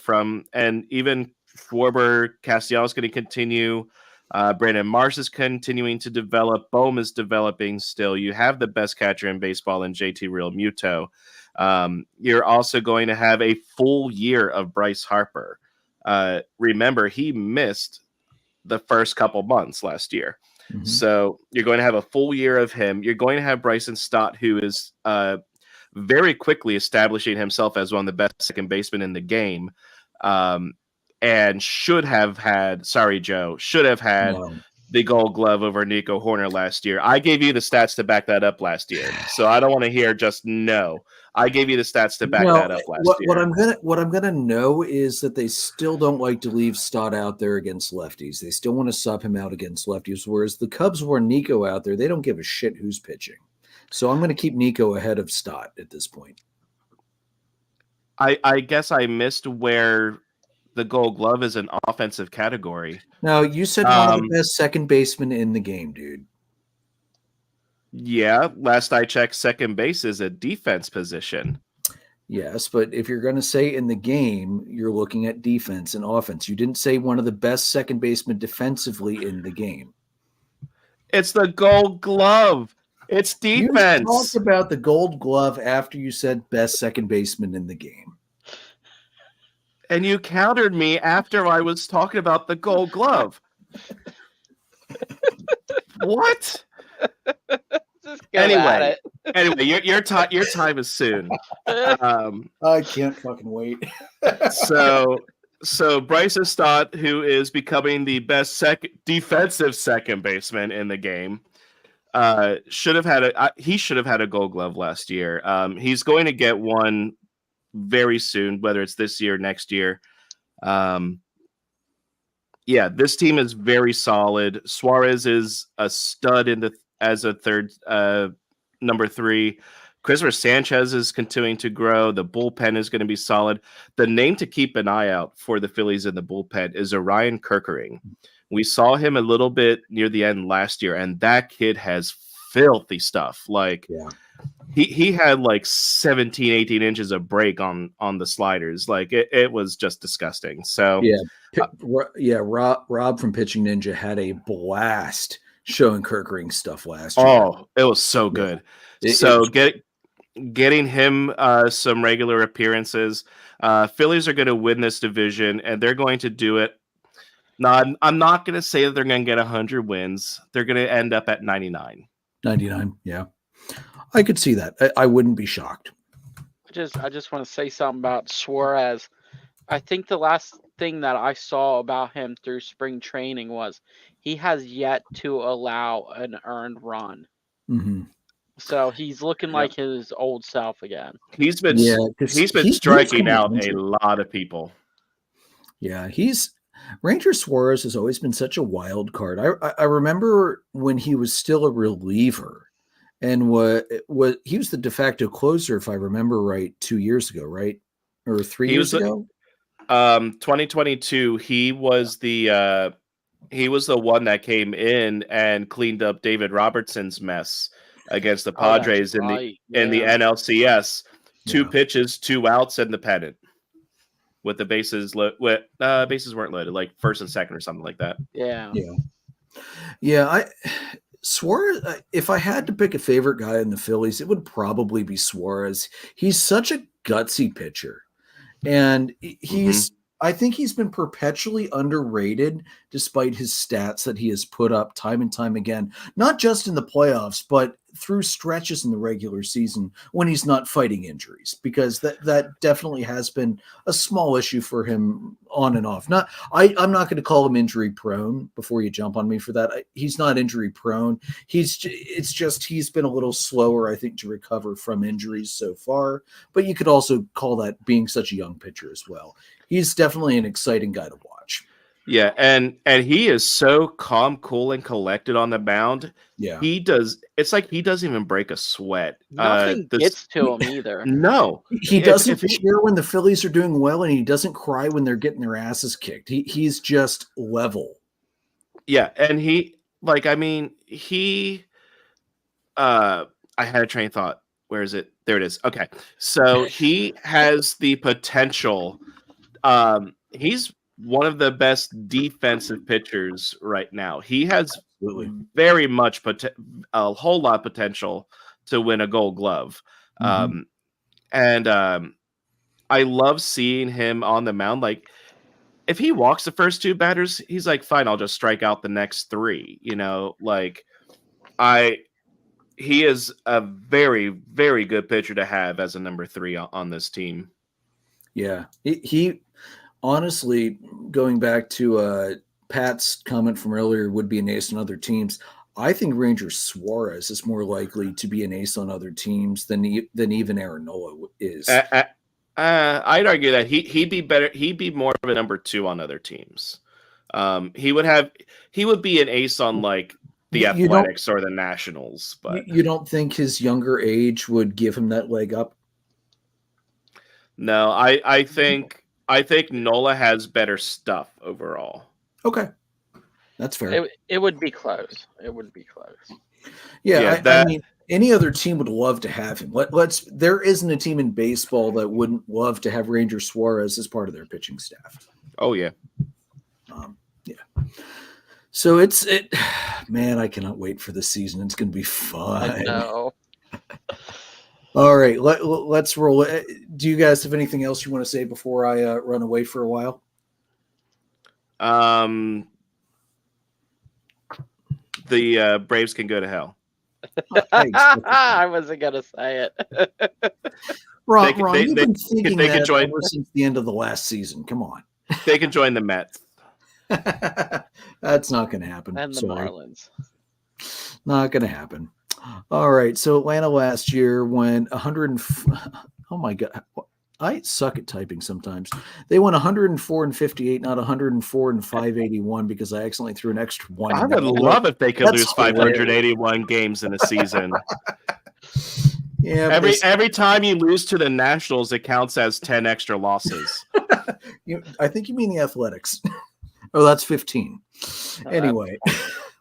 S2: and even Schwarber. Castellanos is going to continue. Brandon Marsh is continuing to develop. Bohm is developing still. You have the best catcher in baseball in JT Realmuto. You're also going to have a full year of Bryce Harper. Remember, he missed the first couple months last year.
S1: Mhm.
S2: So you're going to have a full year of him. You're going to have Bryson Stott, who is very quickly establishing himself as one of the best second basemen in the game. And should have had
S1: No.
S2: the Gold Glove over Nico Horner last year. I gave you the stats to back that up last year, so I don't want to hear just no. I gave you the stats to back that up last year.
S1: What I'm gonna know is that they still don't like to leave Stott out there against lefties. They still want to sub him out against lefties. Whereas the Cubs were Nico out there, they don't give a shit who's pitching. So I'm going to keep Nico ahead of Stott at this point.
S2: I guess I missed where the Gold Glove is an offensive category.
S1: Now, you said one of the best second basemen in the game, dude.
S2: Yeah, last I checked, second base is a defense position.
S1: Yes, but if you're going to say in the game, you're looking at defense and offense. You didn't say one of the best second basemen defensively in the game.
S2: It's the Gold Glove. It's defense.
S1: You talked about the Gold Glove after you said best second baseman in the game.
S2: And you countered me after I was talking about the Gold Glove. What?
S3: Just go at it.
S2: Anyway, your time is soon.
S1: I can't fucking wait.
S2: So Bryson Stott, who is becoming the best defensive second baseman in the game, should have had a Gold Glove last year. He's going to get one very soon, whether it's this year, next year. Yeah, this team is very solid. Suarez is a stud as a third number 3. Christopher Sanchez is continuing to grow. The bullpen is going to be solid. The name to keep an eye out for the Phillies in the bullpen is Orion Kerkering. We saw him a little bit near the end last year, and that kid has filthy stuff. Like,
S1: yeah.
S2: He had like 17, 18 inches of break on the sliders. Like it was just disgusting. So
S1: Rob from Pitching Ninja had a blast showing Kerkering stuff last year.
S2: Oh, it was so good. Getting him some regular appearances. Phillies are going to win this division, and they're going to do it. Now, I'm not going to say that they're going to get 100 wins. They're going to end up at 99.
S1: 99, yeah. I could see that. I wouldn't be shocked.
S3: I just want to say something about Suarez. I think the last thing that I saw about him through spring training was he has yet to allow an earned run.
S1: Mm-hmm.
S3: So he's looking like his old self again.
S2: He's been striking out a lot of people.
S1: Yeah, Ranger Suarez has always been such a wild card. I remember when he was still a reliever, and he was the de facto closer, if I remember right, 2 years ago, right, or 3 years ago.
S2: 2022, he was the one that came in and cleaned up David Robertson's mess against the Padres in the NLCS. 2 pitches, 2 outs, and the pennant. With the bases bases weren't loaded, like first and second or something like that.
S1: Yeah. Suarez. If I had to pick a favorite guy in the Phillies, it would probably be Suarez. He's such a gutsy pitcher, and I think he's been perpetually underrated despite his stats that he has put up time and time again, not just in the playoffs, but through stretches in the regular season when he's not fighting injuries, because that definitely has been a small issue for him on and off. I'm not going to call him injury prone before you jump on me for that. He's not injury prone. He's been a little slower, I think, to recover from injuries so far, but you could also call that being such a young pitcher as well. He's definitely an exciting guy to watch.
S2: Yeah, and he is so calm, cool, and collected on the mound.
S1: Yeah,
S2: it's like he doesn't even break a sweat.
S3: Nothing gets to him either.
S2: No,
S1: he doesn't cheer when the Phillies are doing well, and he doesn't cry when they're getting their asses kicked. He's just level.
S2: Yeah, and I had a train of thought. Where is it? There it is. Okay, so he has the potential. He's one of the best defensive pitchers right now. He has very much a whole lot of potential to win a Gold Glove. And I love seeing him on the mound. Like, if he walks the first 2 batters, he's like, fine, I'll just strike out the next 3. Like he is a very, very good pitcher to have as a number 3 on this team.
S1: Yeah, he honestly, going back to Pat's comment from earlier, would be an ace on other teams. I think Ranger Suarez is more likely to be an ace on other teams than even Aaron Nola is.
S2: I'd argue that he'd be better. He'd be more of a number 2 on other teams. He would be an ace on like the Athletics or the Nationals. But
S1: you don't think his younger age would give him that leg up?
S2: No, I think Nola has better stuff overall.
S1: Okay, that's fair.
S3: It would be close. It would be close.
S1: Yeah, I mean, any other team would love to have him. There isn't a team in baseball that wouldn't love to have Ranger Suarez as part of their pitching staff.
S2: Oh yeah,
S1: yeah. So man, I cannot wait for this season. It's going to be fun.
S3: I know.
S1: All right, let's roll. Do you guys have anything else you want to say before I run away for a while?
S2: The Braves can go to hell.
S3: I wasn't gonna say it.
S1: Ron, you've been thinking that ever since the end of the last season. Come on.
S2: They can join the Mets.
S1: That's not going to happen.
S3: And the Marlins.
S1: Not going to happen. All right. So Atlanta last year went 100. Oh my God. I suck at typing sometimes. They went 104-58, not 104-581, because I accidentally threw an extra 1.
S2: I would love if they could lose 581 games in a season.
S1: Yeah.
S2: Every time you lose to the Nationals, it counts as 10 extra losses.
S1: I think you mean the Athletics. Oh, that's 15. Anyway,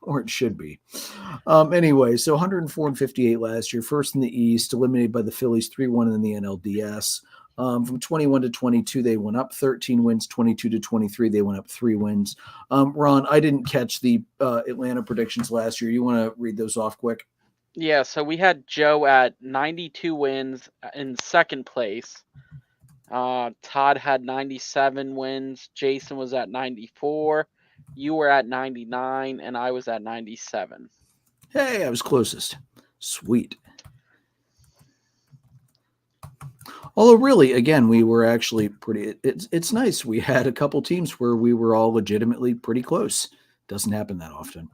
S1: or it should be. Anyway, so 104-58 last year, first in the East, eliminated by the Phillies 3-1 in the NLDS. From 21 to 22, they went up 13 wins. 22 to 23, they went up 3 wins. Ron, I didn't catch the Atlanta predictions last year. You want to read those off quick?
S3: Yeah, so we had Joe at 92 wins in second place. Todd had 97 wins. Jason was at 94. You were at 99, and I was at 97.
S1: Hey, I was closest. Sweet. Although, really, again, we were actually pretty. It's nice. We had a couple teams where we were all legitimately pretty close. Doesn't happen that often.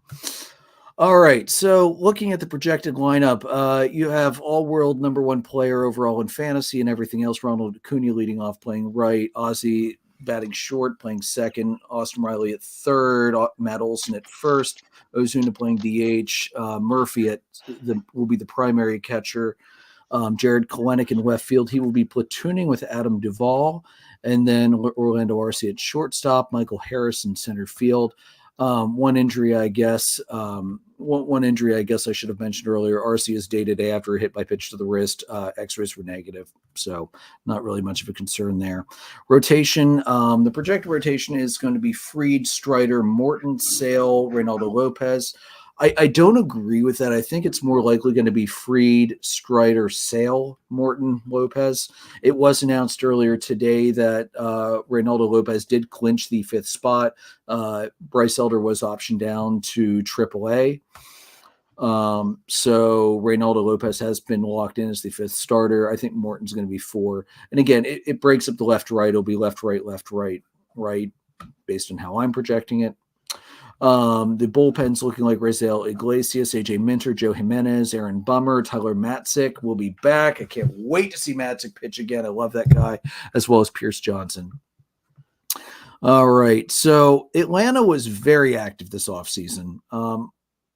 S1: All right. So, looking at the projected lineup, you have all-world number 1 player overall in fantasy and everything else. Ronald Acuna leading off, playing right. Ozzie batting short, playing second. Austin Riley at third. Matt Olson at first. Ozuna playing DH. Murphy will be the primary catcher. Jared Kelenic in left field. He will be platooning with Adam Duvall. And then Orlando Arce at shortstop. Michael Harris in center field. One injury, I guess I should have mentioned earlier. Arce is day-to-day after a hit by pitch to the wrist. X-rays were negative, so not really much of a concern there. Rotation, the projected rotation is going to be Fried, Strider, Morton, Sale, Reynaldo Lopez. I don't agree with that. I think it's more likely going to be Fried, Strider, Sale, Morton, Lopez. It was announced earlier today that Reynaldo Lopez did clinch the 5th spot. Bryce Elder was optioned down to AAA. So Reynaldo Lopez has been locked in as the 5th starter. I think Morton's going to be 4. And again, it breaks up the left-right. It'll be left-right, left-right, right, based on how I'm projecting it. The bullpen's looking like Raisel Iglesias, AJ Minter, Joe Jimenez, Aaron Bummer, Tyler Matzik will be back. I can't wait to see Matzik pitch again. I love that guy, as well as Pierce Johnson. All right. So Atlanta was very active this offseason.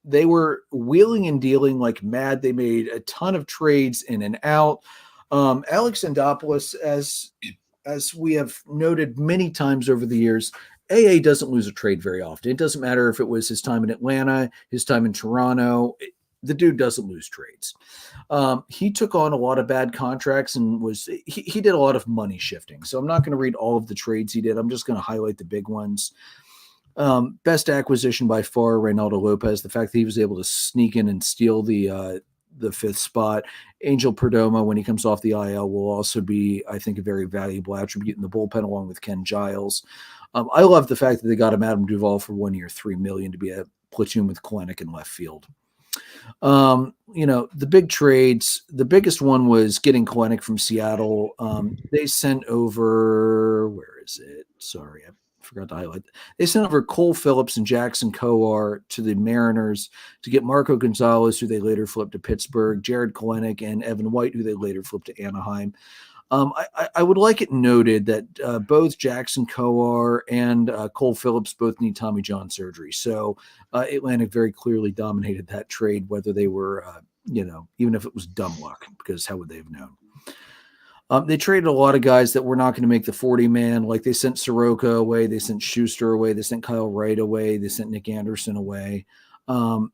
S1: They were wheeling and dealing like mad. They made a ton of trades in and out. Alex Andopoulos, as we have noted many times over the years, AA doesn't lose a trade very often. It doesn't matter if it was his time in Atlanta, his time in Toronto. The dude doesn't lose trades. He took on a lot of bad contracts and he did a lot of money shifting. So I'm not going to read all of the trades he did. I'm just going to highlight the big ones. Best acquisition by far, Reynaldo Lopez. The fact that he was able to sneak in and steal the the fifth spot. Angel Perdomo, when he comes off the IL, will also be, I think, a very valuable attribute in the bullpen along with Ken Giles. I love the fact that they got him Adam Duvall for 1 year, $3 million to be a platoon with Kalenic in left field. The big trades, the biggest one was getting Kalenic from Seattle. They sent over, where is it? Sorry, I forgot to highlight. They sent over Cole Phillips and Jackson Kowar to the Mariners to get Marco Gonzalez, who they later flipped to Pittsburgh, Jared Kalenic, and Evan White, who they later flipped to Anaheim. I would like it noted that both Jackson Kowar and Cole Phillips both need Tommy John surgery. So Atlantic very clearly dominated that trade, whether they were, even if it was dumb luck, because how would they have known? They traded a lot of guys that were not going to make the 40-man. Like they sent Soroka away, they sent Schuster away, they sent Kyle Wright away, they sent Nick Anderson away. A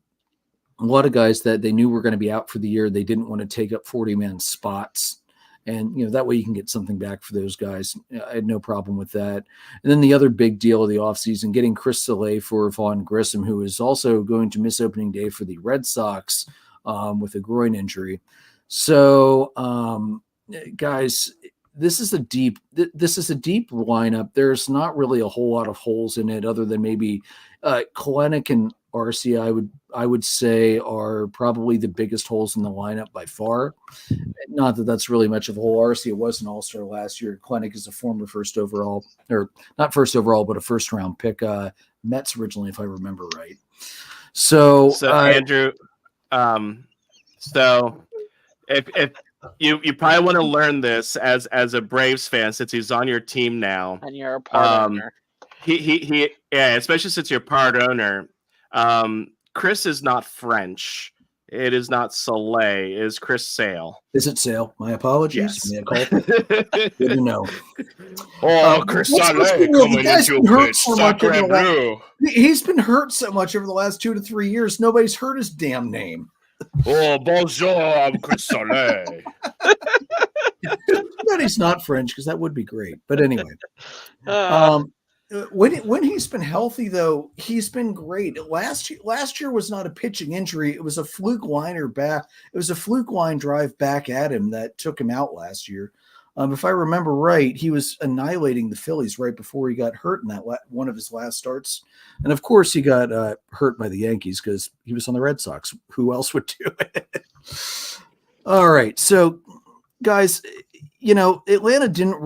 S1: lot of guys that they knew were going to be out for the year. They didn't want to take up 40-man spots. And, that way you can get something back for those guys. I had no problem with that. And then the other big deal of the offseason, getting Chris Sale for Vaughn Grissom, who is also going to miss opening day for the Red Sox with a groin injury. So, guys, this is a deep lineup. There's not really a whole lot of holes in it other than maybe Kalenic and Arcia, I would say, are probably the biggest holes in the lineup by far. Not that that's really much of a hole. Arcia was an all-star last year. Kalenic is a former first overall, or not first overall, but a first-round pick. Mets originally, if I remember right. So
S2: Andrew, so if you probably want to learn this as a Braves fan, since he's on your team now,
S3: and you're a part owner.
S2: He especially since you're part owner. Chris is not French. It is not Soleil. It is Chris Sale.
S1: Is it Sale? My apologies.
S2: Yes.
S1: Good to know.
S2: Chris Soleil coming into a pitch. Sacre bleu.
S1: He's been hurt so much over the last 2 to 3 years. Nobody's heard his damn name.
S2: Bonjour, I'm Chris Soleil.
S1: But he's not French, because that would be great. But anyway. When he's been healthy, though, he's been great. Last year was not a pitching injury. It was a fluke liner back. It was a fluke line drive back at him that took him out last year. If I remember right, he was annihilating the Phillies right before he got hurt in that one of his last starts. And of course, he got hurt by the Yankees because he was on the Red Sox. Who else would do it? All right. So, guys, Atlanta didn't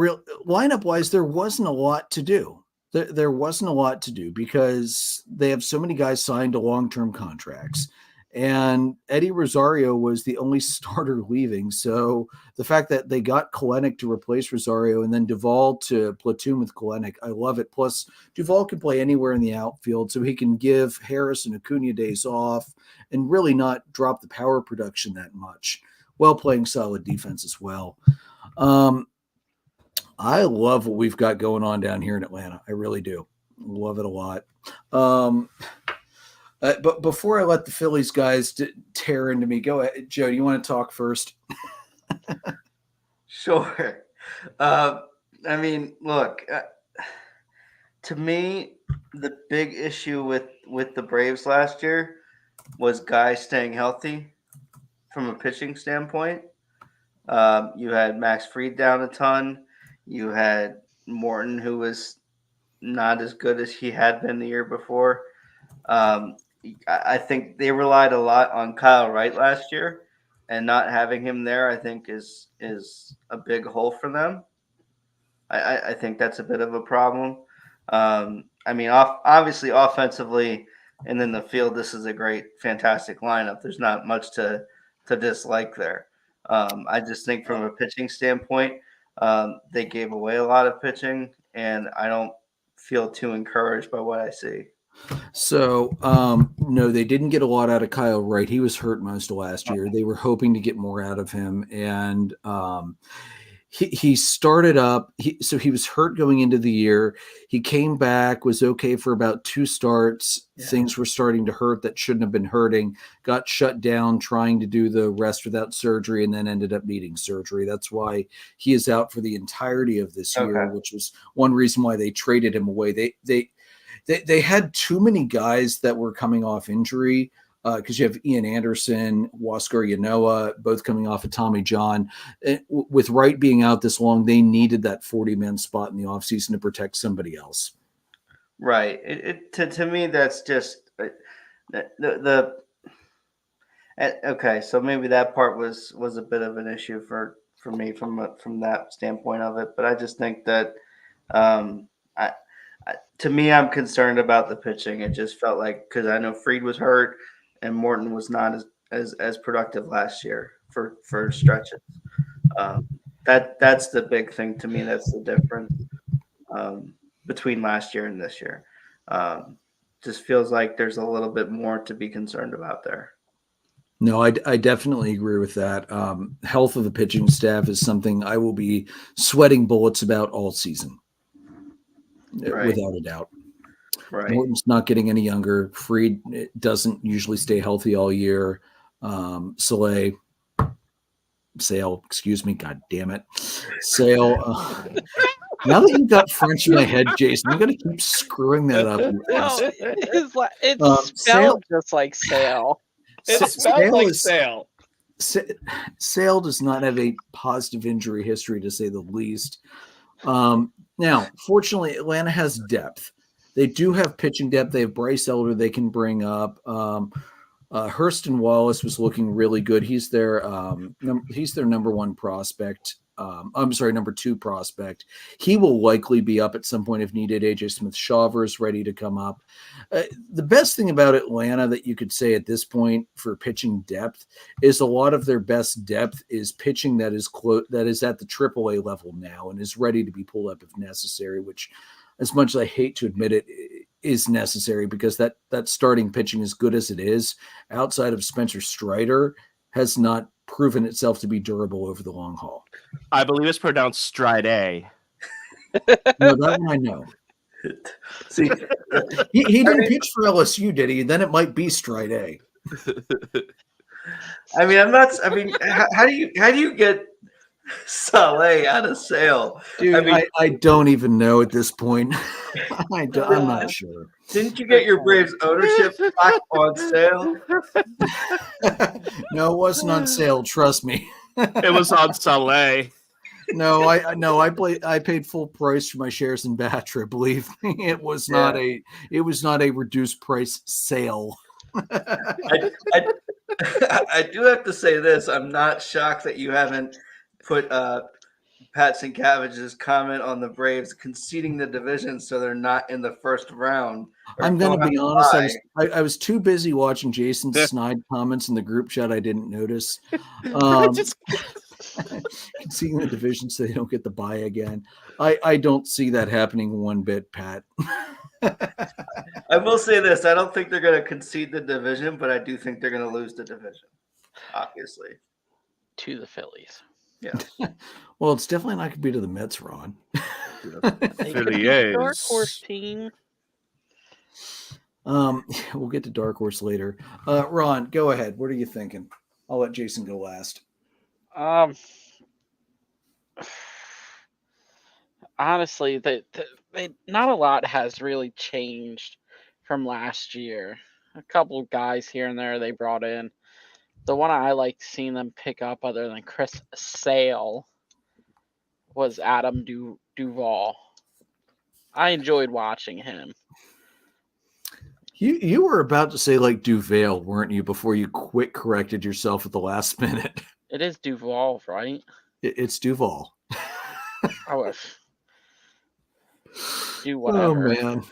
S1: lineup-wise, there wasn't a lot to do. There wasn't a lot to do because they have so many guys signed to long-term contracts. And Eddie Rosario was the only starter leaving. So the fact that they got Kalenic to replace Rosario and then Duvall to platoon with Kalenic, I love it. Plus, Duvall can play anywhere in the outfield, so he can give Harris and Acuna days off and really not drop the power production that much while playing solid defense as well. I love what we've got going on down here in Atlanta. I really do. Love it a lot. But before I let the Phillies guys tear into me, go ahead. Joe, do you want to talk first?
S4: Sure. Look, to me, the big issue with the Braves last year was guys staying healthy from a pitching standpoint. You had Max Fried down a ton. You had Morton, who was not as good as he had been the year before. I think they relied a lot on Kyle Wright last year, and not having him there, I think, is a big hole for them. I think that's a bit of a problem. Obviously offensively, and in the field, this is a great, fantastic lineup. There's not much to dislike there. I just think from a pitching standpoint, they gave away a lot of pitching, and I don't feel too encouraged by what I see.
S1: So, no, they didn't get a lot out of Kyle Wright. He was hurt most of last year. They were hoping to get more out of him, and he started up. So he was hurt going into the year. He came back, was okay for about 2 starts. Yeah. Things were starting to hurt that shouldn't have been hurting. Got shut down trying to do the rest without surgery, and then ended up needing surgery. That's why he is out for the entirety of this year, which was one reason why they traded him away. They had too many guys that were coming off injury because you have Ian Anderson, Huascar Yanoa, both coming off of Tommy John. With Wright being out this long, they needed that 40-man spot in the offseason to protect somebody else.
S4: Right. To me, that's just okay. So maybe that part was a bit of an issue for me from that standpoint of it. But I just think that to me, I'm concerned about the pitching. It just felt like, because I know Fried was hurt and Morton was not as productive last year for stretches. That's the big thing to me. That's the difference between last year and this year. Just feels like there's a little bit more to be concerned about there.
S1: No, I definitely agree with that. Health of the pitching staff is something I will be sweating bullets about all season, without a doubt.
S4: Right.
S1: Morton's not getting any younger. Fried doesn't usually stay healthy all year. Sale, excuse me, God damn it. Sale. Now that you've got French in my head, Jason, I'm going to keep screwing that up.
S3: No, it's spelled just like Sale.
S2: It's spelled like Sale.
S1: Sale does not have a positive injury history, to say the least. Now, fortunately, Atlanta has depth. They do have pitching depth. They have Bryce Elder they can bring up. Hurston Wallace was looking really good. He's their number one prospect. Number two prospect. He will likely be up at some point if needed. AJ Smith-Shawver is ready to come up. The best thing about Atlanta that you could say at this point for pitching depth is a lot of their best depth is pitching that is at the AAA level now and is ready to be pulled up if necessary, which, as much as I hate to admit it, is necessary, because that starting pitching, as good as it is, outside of Spencer Strider, has not proven itself to be durable over the long haul.
S2: I believe it's pronounced Stride A.
S1: No, that one I know.
S4: See,
S1: he didn't pitch for LSU, did he? Then it might be Stride A.
S4: I mean, how do you get Saleh out of Sale?
S1: Dude, I don't even know at this point. I'm not sure.
S4: Didn't you get your Braves ownership back on sale?
S1: No, it wasn't on sale. Trust me.
S2: It was on Saleh.
S1: No, I paid full price for my shares in Batra. Believe me, it was not a reduced price sale.
S4: I do have to say this. I'm not shocked that you haven't put Pat Sincavich's comment on the Braves conceding the division so they're not in the first round.
S1: I'm going to be honest. I was too busy watching Jason's snide comments in the group chat. I didn't notice. Conceding the division so they don't get the bye again. I don't see that happening one bit, Pat.
S4: I will say this. I don't think they're going to concede the division, but I do think they're going to lose the division, obviously.
S3: To the Phillies.
S4: Yeah.
S1: Well, it's definitely not going to be to the Mets, Ron.
S3: They could be a dark horse team.
S1: We'll get to dark horse later. Ron, go ahead. What are you thinking? I'll let Jason go last.
S3: Honestly, they not a lot has really changed from last year. A couple of guys here and there they brought in. The one I liked seeing them pick up, other than Chris Sale, was Adam Duvall. I enjoyed watching him.
S1: You were about to say like Duval, weren't you, before you quick corrected yourself at the last minute?
S3: It is Duvall, right?
S1: It's Duval.
S3: Oh, do whatever.
S1: Oh man,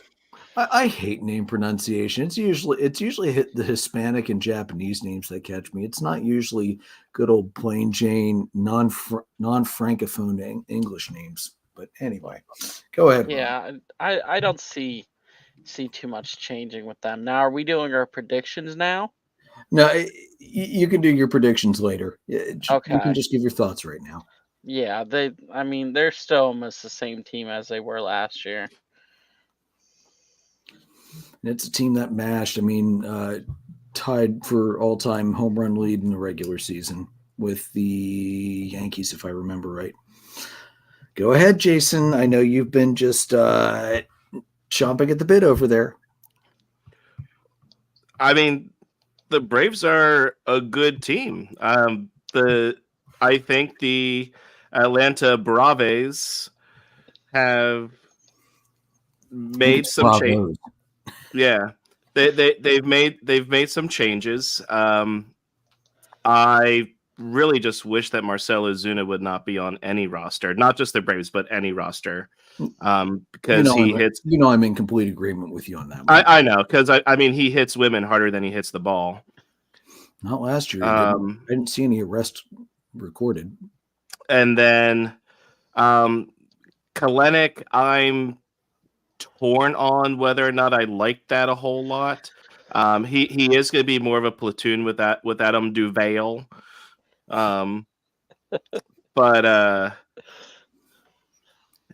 S1: I hate name pronunciation. It's usually the Hispanic and Japanese names that catch me. It's not usually good old plain Jane non-francophone English names. But anyway, go ahead.
S3: Yeah, I don't see too much changing with them. Now, are we doing our predictions now?
S1: No, you can do your predictions later.
S3: Okay.
S1: You can just give your thoughts right now.
S3: Yeah, they're still almost the same team as they were last year.
S1: And it's a team that mashed. Tied for all-time home run lead in the regular season with the Yankees, if I remember right. Go ahead, Jason. I know you've been just chomping at the bit over there.
S2: I mean, the Braves are a good team. I think the Atlanta Braves have made some change.
S1: Bravos.
S2: Yeah, they've made some changes. I really just wish that Marcell Ozuna would not be on any roster, not just the Braves, but any roster, because he hits.
S1: I'm in complete agreement with you on that one.
S2: I know, because I mean, he hits women harder than he hits the ball.
S1: Not last year. I didn't see any arrests recorded.
S2: And then Kalenic, I'm torn on whether or not I like that a whole lot. He is going to be more of a platoon with Adam Duvall. But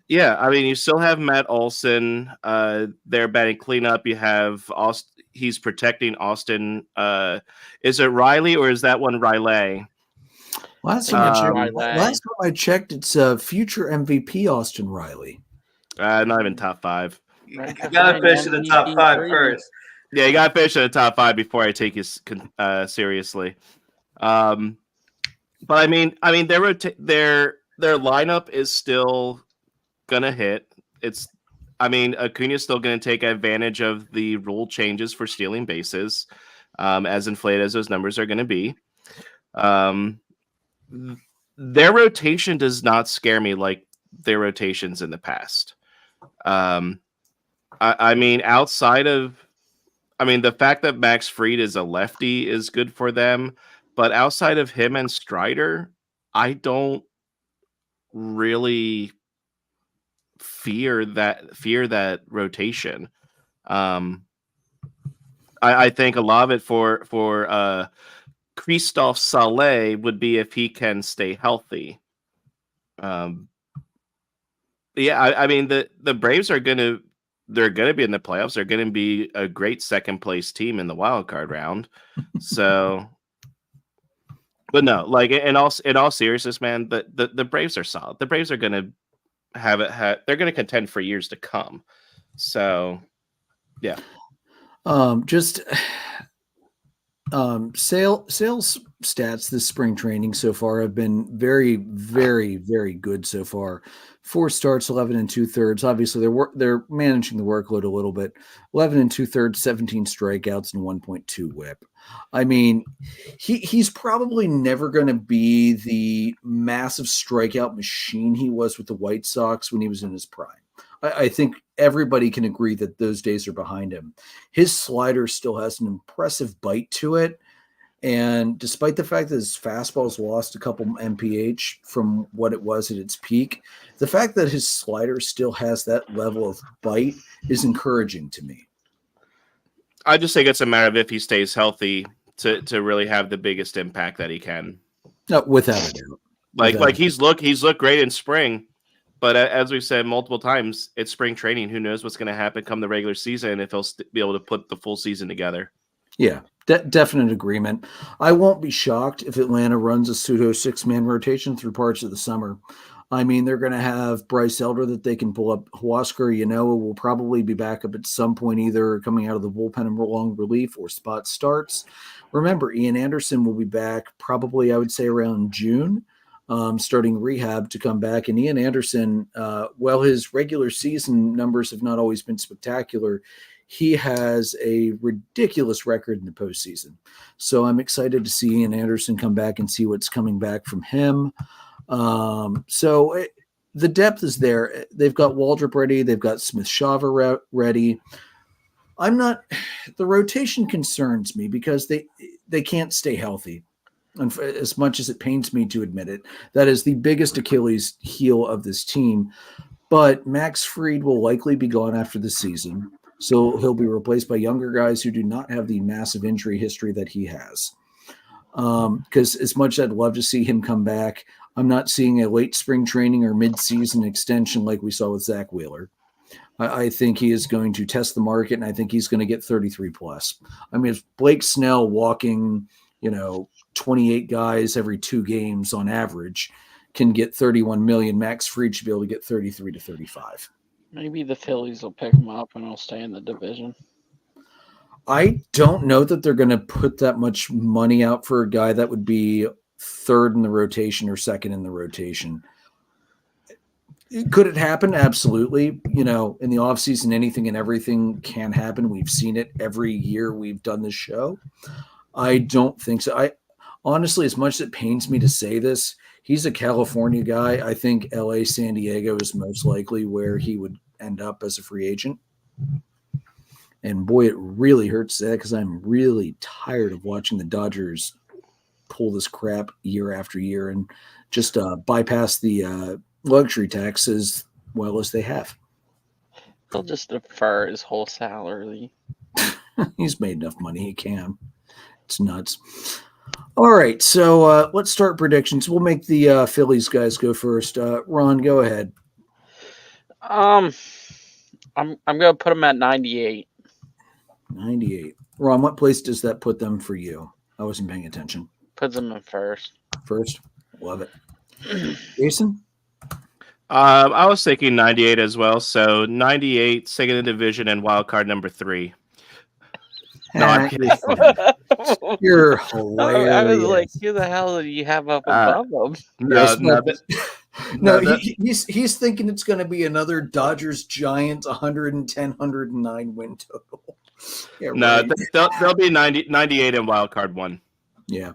S2: yeah, I mean, you still have Matt Olson. They're batting cleanup. You have Austin. He's protecting Austin. Is it Riley or is that one Riley?
S1: Last time I checked, it's future MVP Austin Riley.
S2: Not even top 5.
S4: You gotta finish in the top 5 first.
S2: Yeah, you gotta finish in the top 5 before I take you seriously. But I mean, their lineup is still gonna hit. Acuna's still gonna take advantage of the rule changes for stealing bases, as inflated as those numbers are gonna be. Their rotation does not scare me like their rotations in the past. I mean, outside of, the fact that Max Fried is a lefty is good for them, but outside of him and Strider, I don't really fear that rotation. I think a lot of it for Christophe Saleh would be if he can stay healthy. Yeah, I mean the Braves are they're gonna be in the playoffs. They're gonna be a great second place team in the wild card round. So, but no, like in all seriousness, man, the Braves are solid. The Braves are gonna they're gonna contend for years to come. So, yeah.
S1: Sales stats this spring training so far have been very, very, very good so far. 4 starts, 11 2/3. Obviously, they're managing the workload a little bit. 11 2/3, 17 strikeouts, and 1.2 WHIP. I mean, he's probably never going to be the massive strikeout machine he was with the White Sox when he was in his prime. I think everybody can agree that those days are behind him. His slider still has an impressive bite to it. And despite the fact that his fastball's lost a couple MPH from what it was at its peak, the fact that his slider still has that level of bite is encouraging to me.
S2: I just think it's a matter of if he stays healthy to really have the biggest impact that he can.
S1: No, without a doubt.
S2: Like he's looked great in spring. But as we've said multiple times, it's spring training. Who knows what's going to happen come the regular season if he'll be able to put the full season together.
S1: Yeah, definite agreement. I won't be shocked if Atlanta runs a pseudo 6-man rotation through parts of the summer. I mean, they're going to have Bryce Elder that they can pull up. Huascar Yanoa will probably be back up at some point, either coming out of the bullpen and long relief or spot starts. Remember, Ian Anderson will be back probably, I would say, around June. Starting rehab to come back. And Ian Anderson, while his regular season numbers have not always been spectacular, he has a ridiculous record in the postseason. So I'm excited to see Ian Anderson come back and see what's coming back from him. The depth is there. They've got Waldrop ready. They've got Smith-Shawver ready. The rotation concerns me because they can't stay healthy. And as much as it pains me to admit it, that is the biggest Achilles heel of this team. But Max Fried will likely be gone after the season. So he'll be replaced by younger guys who do not have the massive injury history that he has. Because as much as I'd love to see him come back, I'm not seeing a late spring training or mid-season extension like we saw with Zach Wheeler. I think he is going to test the market, and I think he's going to get 33 plus. I mean, if Blake Snell walking, 28 guys every 2 games on average can get 31 million, Max Fried should be able to get 33 to 35.
S3: Maybe the Phillies will pick him up and he'll stay in the division.
S1: I don't know that they're going to put that much money out for a guy that would be third in the rotation or second in the rotation. Could it happen? Absolutely. In the offseason, anything and everything can happen. We've seen it every year we've done this show. I don't think so. I honestly, as much as it pains me to say this, he's a California guy. I think LA, San Diego is most likely where he would end up as a free agent. And boy, it really hurts that because I'm really tired of watching the Dodgers pull this crap year after year and just bypass the luxury tax as well as they have.
S3: He'll just defer his whole salary.
S1: He's made enough money he can. It's nuts. All right, so let's start predictions. We'll make the Phillies guys go first. Ron, go ahead.
S3: I'm gonna put him at 98.
S1: 98. Ron, what place does that put them for you? I wasn't paying attention.
S3: Puts him in first.
S1: First? Love it. Jason?
S2: I was thinking 98 as well. So 98, second in division, and wild card number 3. No, I'm kidding.
S1: You're hilarious.
S3: I was like, who the hell do you have up above him?
S1: He's thinking it's going to be another Dodgers Giants 110, 109 win total. Yeah,
S2: no,
S1: right.
S2: they'll be 98 and wild card 1.
S1: Yeah.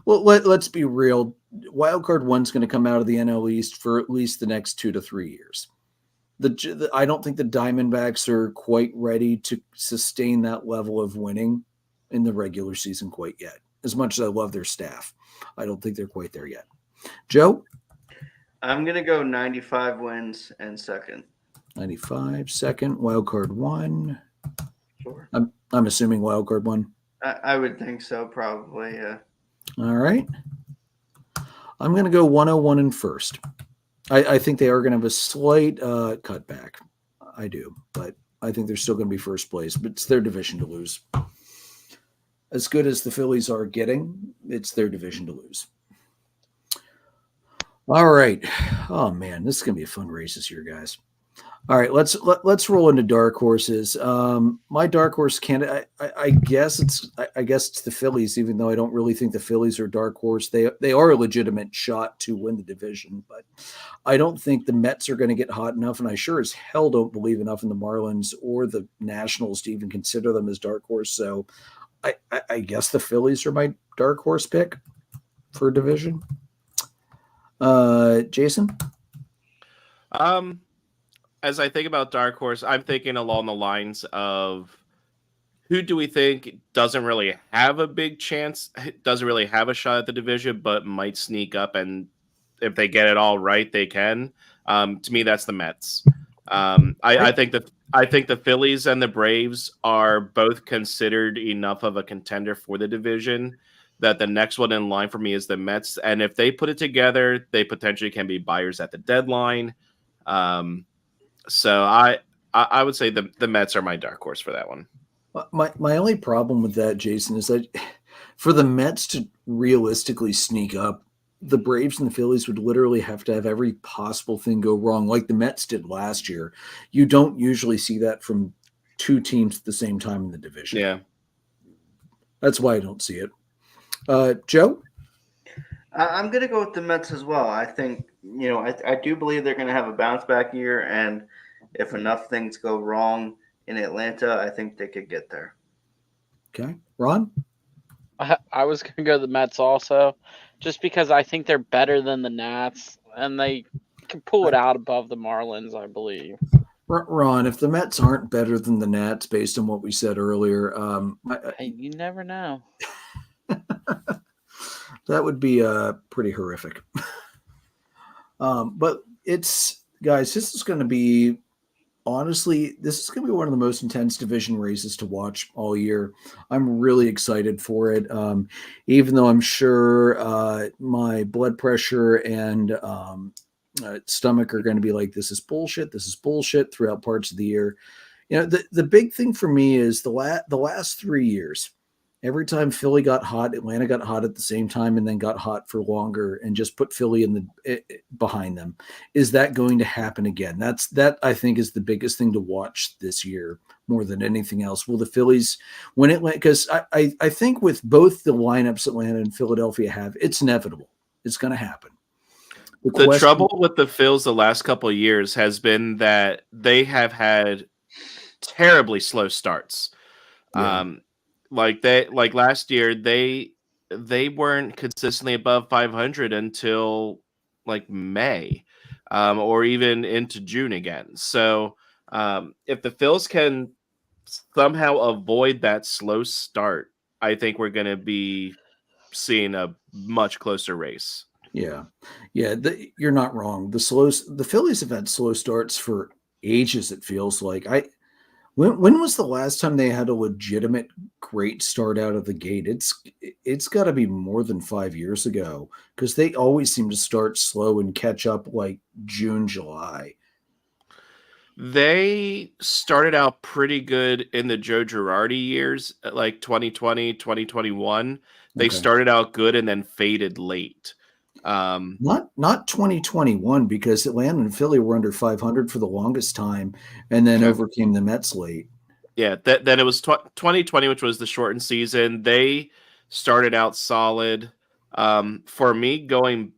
S1: Well, let's be real. Wild card 1's going to come out of the NL East for at least the next 2 to 3 years. I don't think the Diamondbacks are quite ready to sustain that level of winning in the regular season quite yet. As much as I love their staff, I don't think they're quite there yet. Joe?
S4: I'm going to go 95 wins and second.
S1: 95, second, wild card 1.
S4: Sure.
S1: I'm assuming wild card 1.
S4: I would think so, probably, yeah.
S1: All right. I'm going to go 101 in first. I think they are going to have a slight cutback. I do, but I think they're still going to be first place. But it's their division to lose. As good as the Phillies are getting, it's their division to lose. All right. Oh man, this is going to be a fun race this year, guys. All right, let's roll into dark horses. My dark horse candidate, I guess it's the Phillies, even though I don't really think the Phillies are a dark horse. They are a legitimate shot to win the division, but I don't think the Mets are going to get hot enough, and I sure as hell don't believe enough in the Marlins or the Nationals to even consider them as dark horse. So I guess the Phillies are my dark horse pick for division. Jason?
S2: As I think about dark horse, I'm thinking along the lines of who do we think doesn't really have a big chance, doesn't really have a shot at the division, but might sneak up, and if they get it all right, they can. To me, that's the Mets. I think the Phillies and the Braves are both considered enough of a contender for the division that the next one in line for me is the Mets. And if they put it together, they potentially can be buyers at the deadline. So I would say the Mets are my dark horse for that one.
S1: My only problem with that, Jason, is that for the Mets to realistically sneak up, the Braves and the Phillies would literally have to have every possible thing go wrong, like the Mets did last year. You don't usually see that from two teams at the same time in the division.
S2: Yeah.
S1: That's why I don't see it. Joe?
S4: I'm going to go with the Mets as well. I think, I do believe they're going to have a bounce back year, and if enough things go wrong in Atlanta, I think they could get there.
S1: Okay. Ron?
S3: I was going to go the Mets also, just because I think they're better than the Nats, and they can pull it out above the Marlins, I believe.
S1: Ron, if the Mets aren't better than the Nats, based on what we said earlier,
S3: hey, you never know.
S1: That would be pretty horrific. But guys, this is going to be, honestly, this is going to be one of the most intense division races to watch all year. I'm really excited for it. Even though I'm sure my blood pressure and stomach are going to be like, this is bullshit throughout parts of the year. The big thing for me is the last 3 years, Every time Philly got hot, Atlanta got hot at the same time and then got hot for longer and just put Philly in the behind them. Is that going to happen again? That I think is the biggest thing to watch this year more than anything else. Will the Phillies, when Atlanta, because I think with both the lineups Atlanta and Philadelphia have, it's inevitable. It's going to happen.
S2: The trouble with the Phils the last couple of years has been that they have had terribly slow starts.
S1: Yeah.
S2: Like last year, they weren't consistently above 500 until like May, or even into June again. So if the Phils can somehow avoid that slow start, I think we're going to be seeing a much closer race.
S1: Yeah. You're not wrong. The Phillies have had slow starts for ages. It feels like When was the last time they had a legitimate great start out of the gate? It's got to be more than 5 years ago because they always seem to start slow and catch up like June, July.
S2: They started out pretty good in the Joe Girardi years, like 2020, 2021. They
S1: Okay.
S2: started out good and then faded late.
S1: Not 2021 because Atlanta and Philly were under 500 for the longest time and then overcame the Mets late.
S2: Yeah, then it was 2020, which was the shortened season. They started out solid. For me, going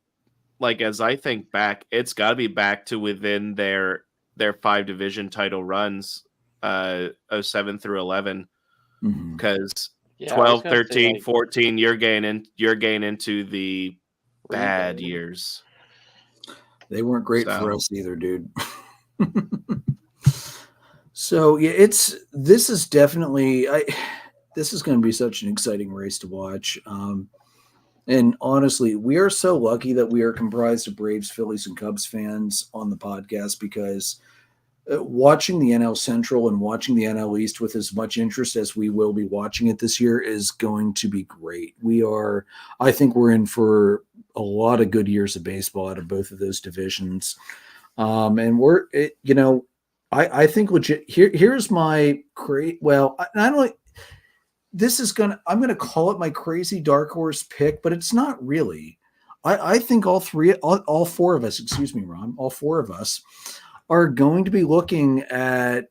S2: like as I think back, it's got to be back to within their 5 division title runs, 07 through 11, because 12, 13, like 14, you're getting into the bad years.
S1: They weren't great for us either, dude. So yeah, this is definitely this is going to be such an exciting race to watch. And honestly, we are so lucky that we are comprised of Braves, Phillies, and Cubs fans on the podcast because watching the NL Central and watching the NL East with as much interest as we will be watching it this year is going to be great. I think we're in for a lot of good years of baseball out of both of those divisions. And I think legit. Here's my I'm going to call it my crazy dark horse pick, but it's not really. I think all four of us, excuse me, Ron, all four of us are going to be looking at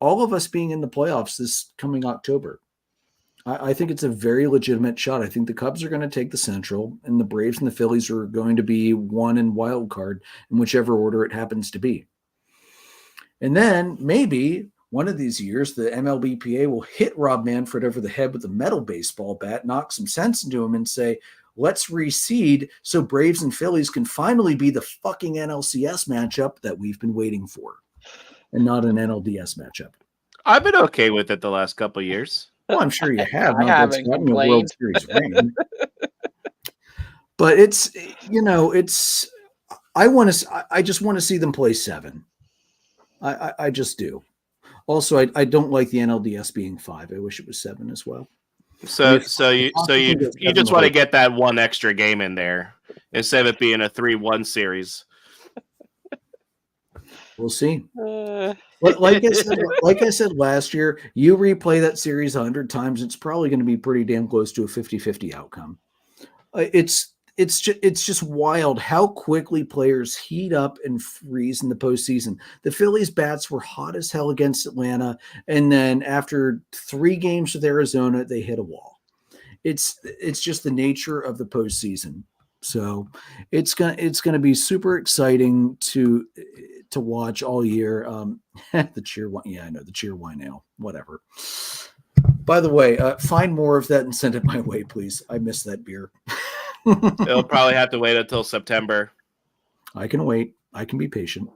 S1: all of us being in the playoffs this coming October. I think it's a very legitimate shot. I think the Cubs are going to take the Central, and the Braves and the Phillies are going to be one in wild card in whichever order it happens to be. And then maybe one of these years, the MLBPA will hit Rob Manfred over the head with a metal baseball bat, knock some sense into him, and say, let's reseed so Braves and Phillies can finally be the fucking NLCS matchup that we've been waiting for, and not an NLDS matchup.
S2: I've been okay with it the last couple of years.
S1: Well, I'm sure you have.
S3: I haven't complained.
S1: World Series ring. But I just want to see them play 7. I just do. Also, I don't like the NLDS being 5. I wish it was 7 as well.
S2: So you just want to get that one extra game in there instead of it being a 3-1 series.
S1: We'll see. Like I said last year, you replay that series 100 times, it's probably going to be pretty damn close to a 50-50 outcome. It's just wild how quickly players heat up and freeze in the postseason. The Phillies bats were hot as hell against Atlanta, and then after 3 games with Arizona, they hit a wall. It's just the nature of the postseason. So it's gonna be super exciting to watch all year. The cheer wine, yeah, I know the cheer wine ale, whatever. By the way, find more of that and send it my way, please. I miss that beer.
S2: It'll probably have to wait until September.
S1: I can wait. I can be patient.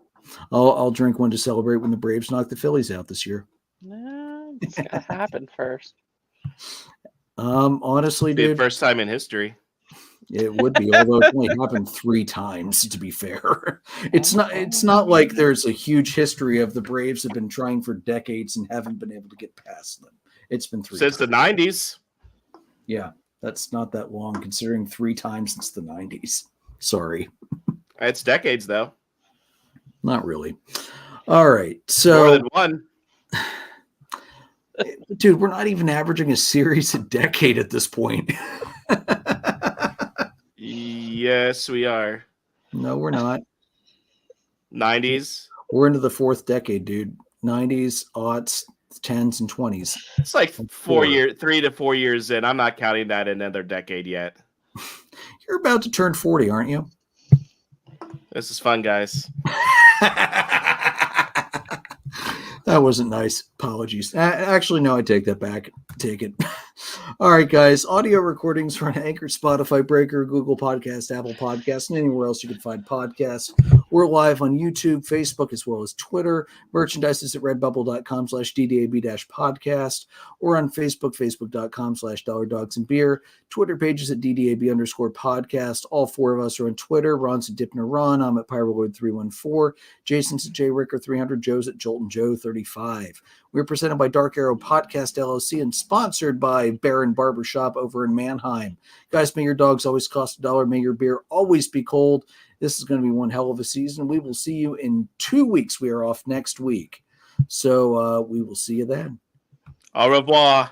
S1: I'll drink one to celebrate when the Braves knock the Phillies out this year.
S3: No, it's gotta happen first.
S1: Honestly,
S2: It'd be
S1: dude,
S2: the first time in history.
S1: It would be, although it's only happened 3 times, to be fair. It's not like there's a huge history of the Braves have been trying for decades and haven't been able to get past them. It's been 3
S2: since
S1: times.
S2: The 90s.
S1: Yeah, that's not that long, considering 3 times since the 90s. Sorry.
S2: It's decades, though.
S1: Not really. All right. So
S2: more than one.
S1: Dude, we're not even averaging a series a decade at this point.
S2: Yes, we are.
S1: No, we're not.
S2: 90s.
S1: We're into the fourth decade, dude. 90s, aughts, 10s, and 20s.
S2: It's like
S1: And
S2: 3 to 4 years in. I'm not counting that another decade yet.
S1: You're about to turn 40, aren't you?
S2: This is fun, guys.
S1: That wasn't nice. Apologies. Actually, no, I take that back. Take it. All right, guys. Audio recordings are on Anchor, Spotify, Breaker, Google Podcast, Apple Podcasts, and anywhere else you can find podcasts. We're live on YouTube, Facebook, as well as Twitter. Merchandise is at redbubble.com/DDAB-podcast or on Facebook, facebook.com/dollardogsandbeer. Twitter pages at DDAB_podcast. All four of us are on Twitter. Ron's at Dipner Ron. I'm at Pyroloid314. Jason's at JRicker300. Joe's at JoltonJoe35. We're presented by Dark Arrow Podcast LLC and sponsored by Baron Barbershop over in Mannheim. Guys, may your dogs always cost $1. May your beer always be cold. This is going to be one hell of a season. We will see you in 2 weeks. We are off next week. So we will see you then.
S2: Au revoir.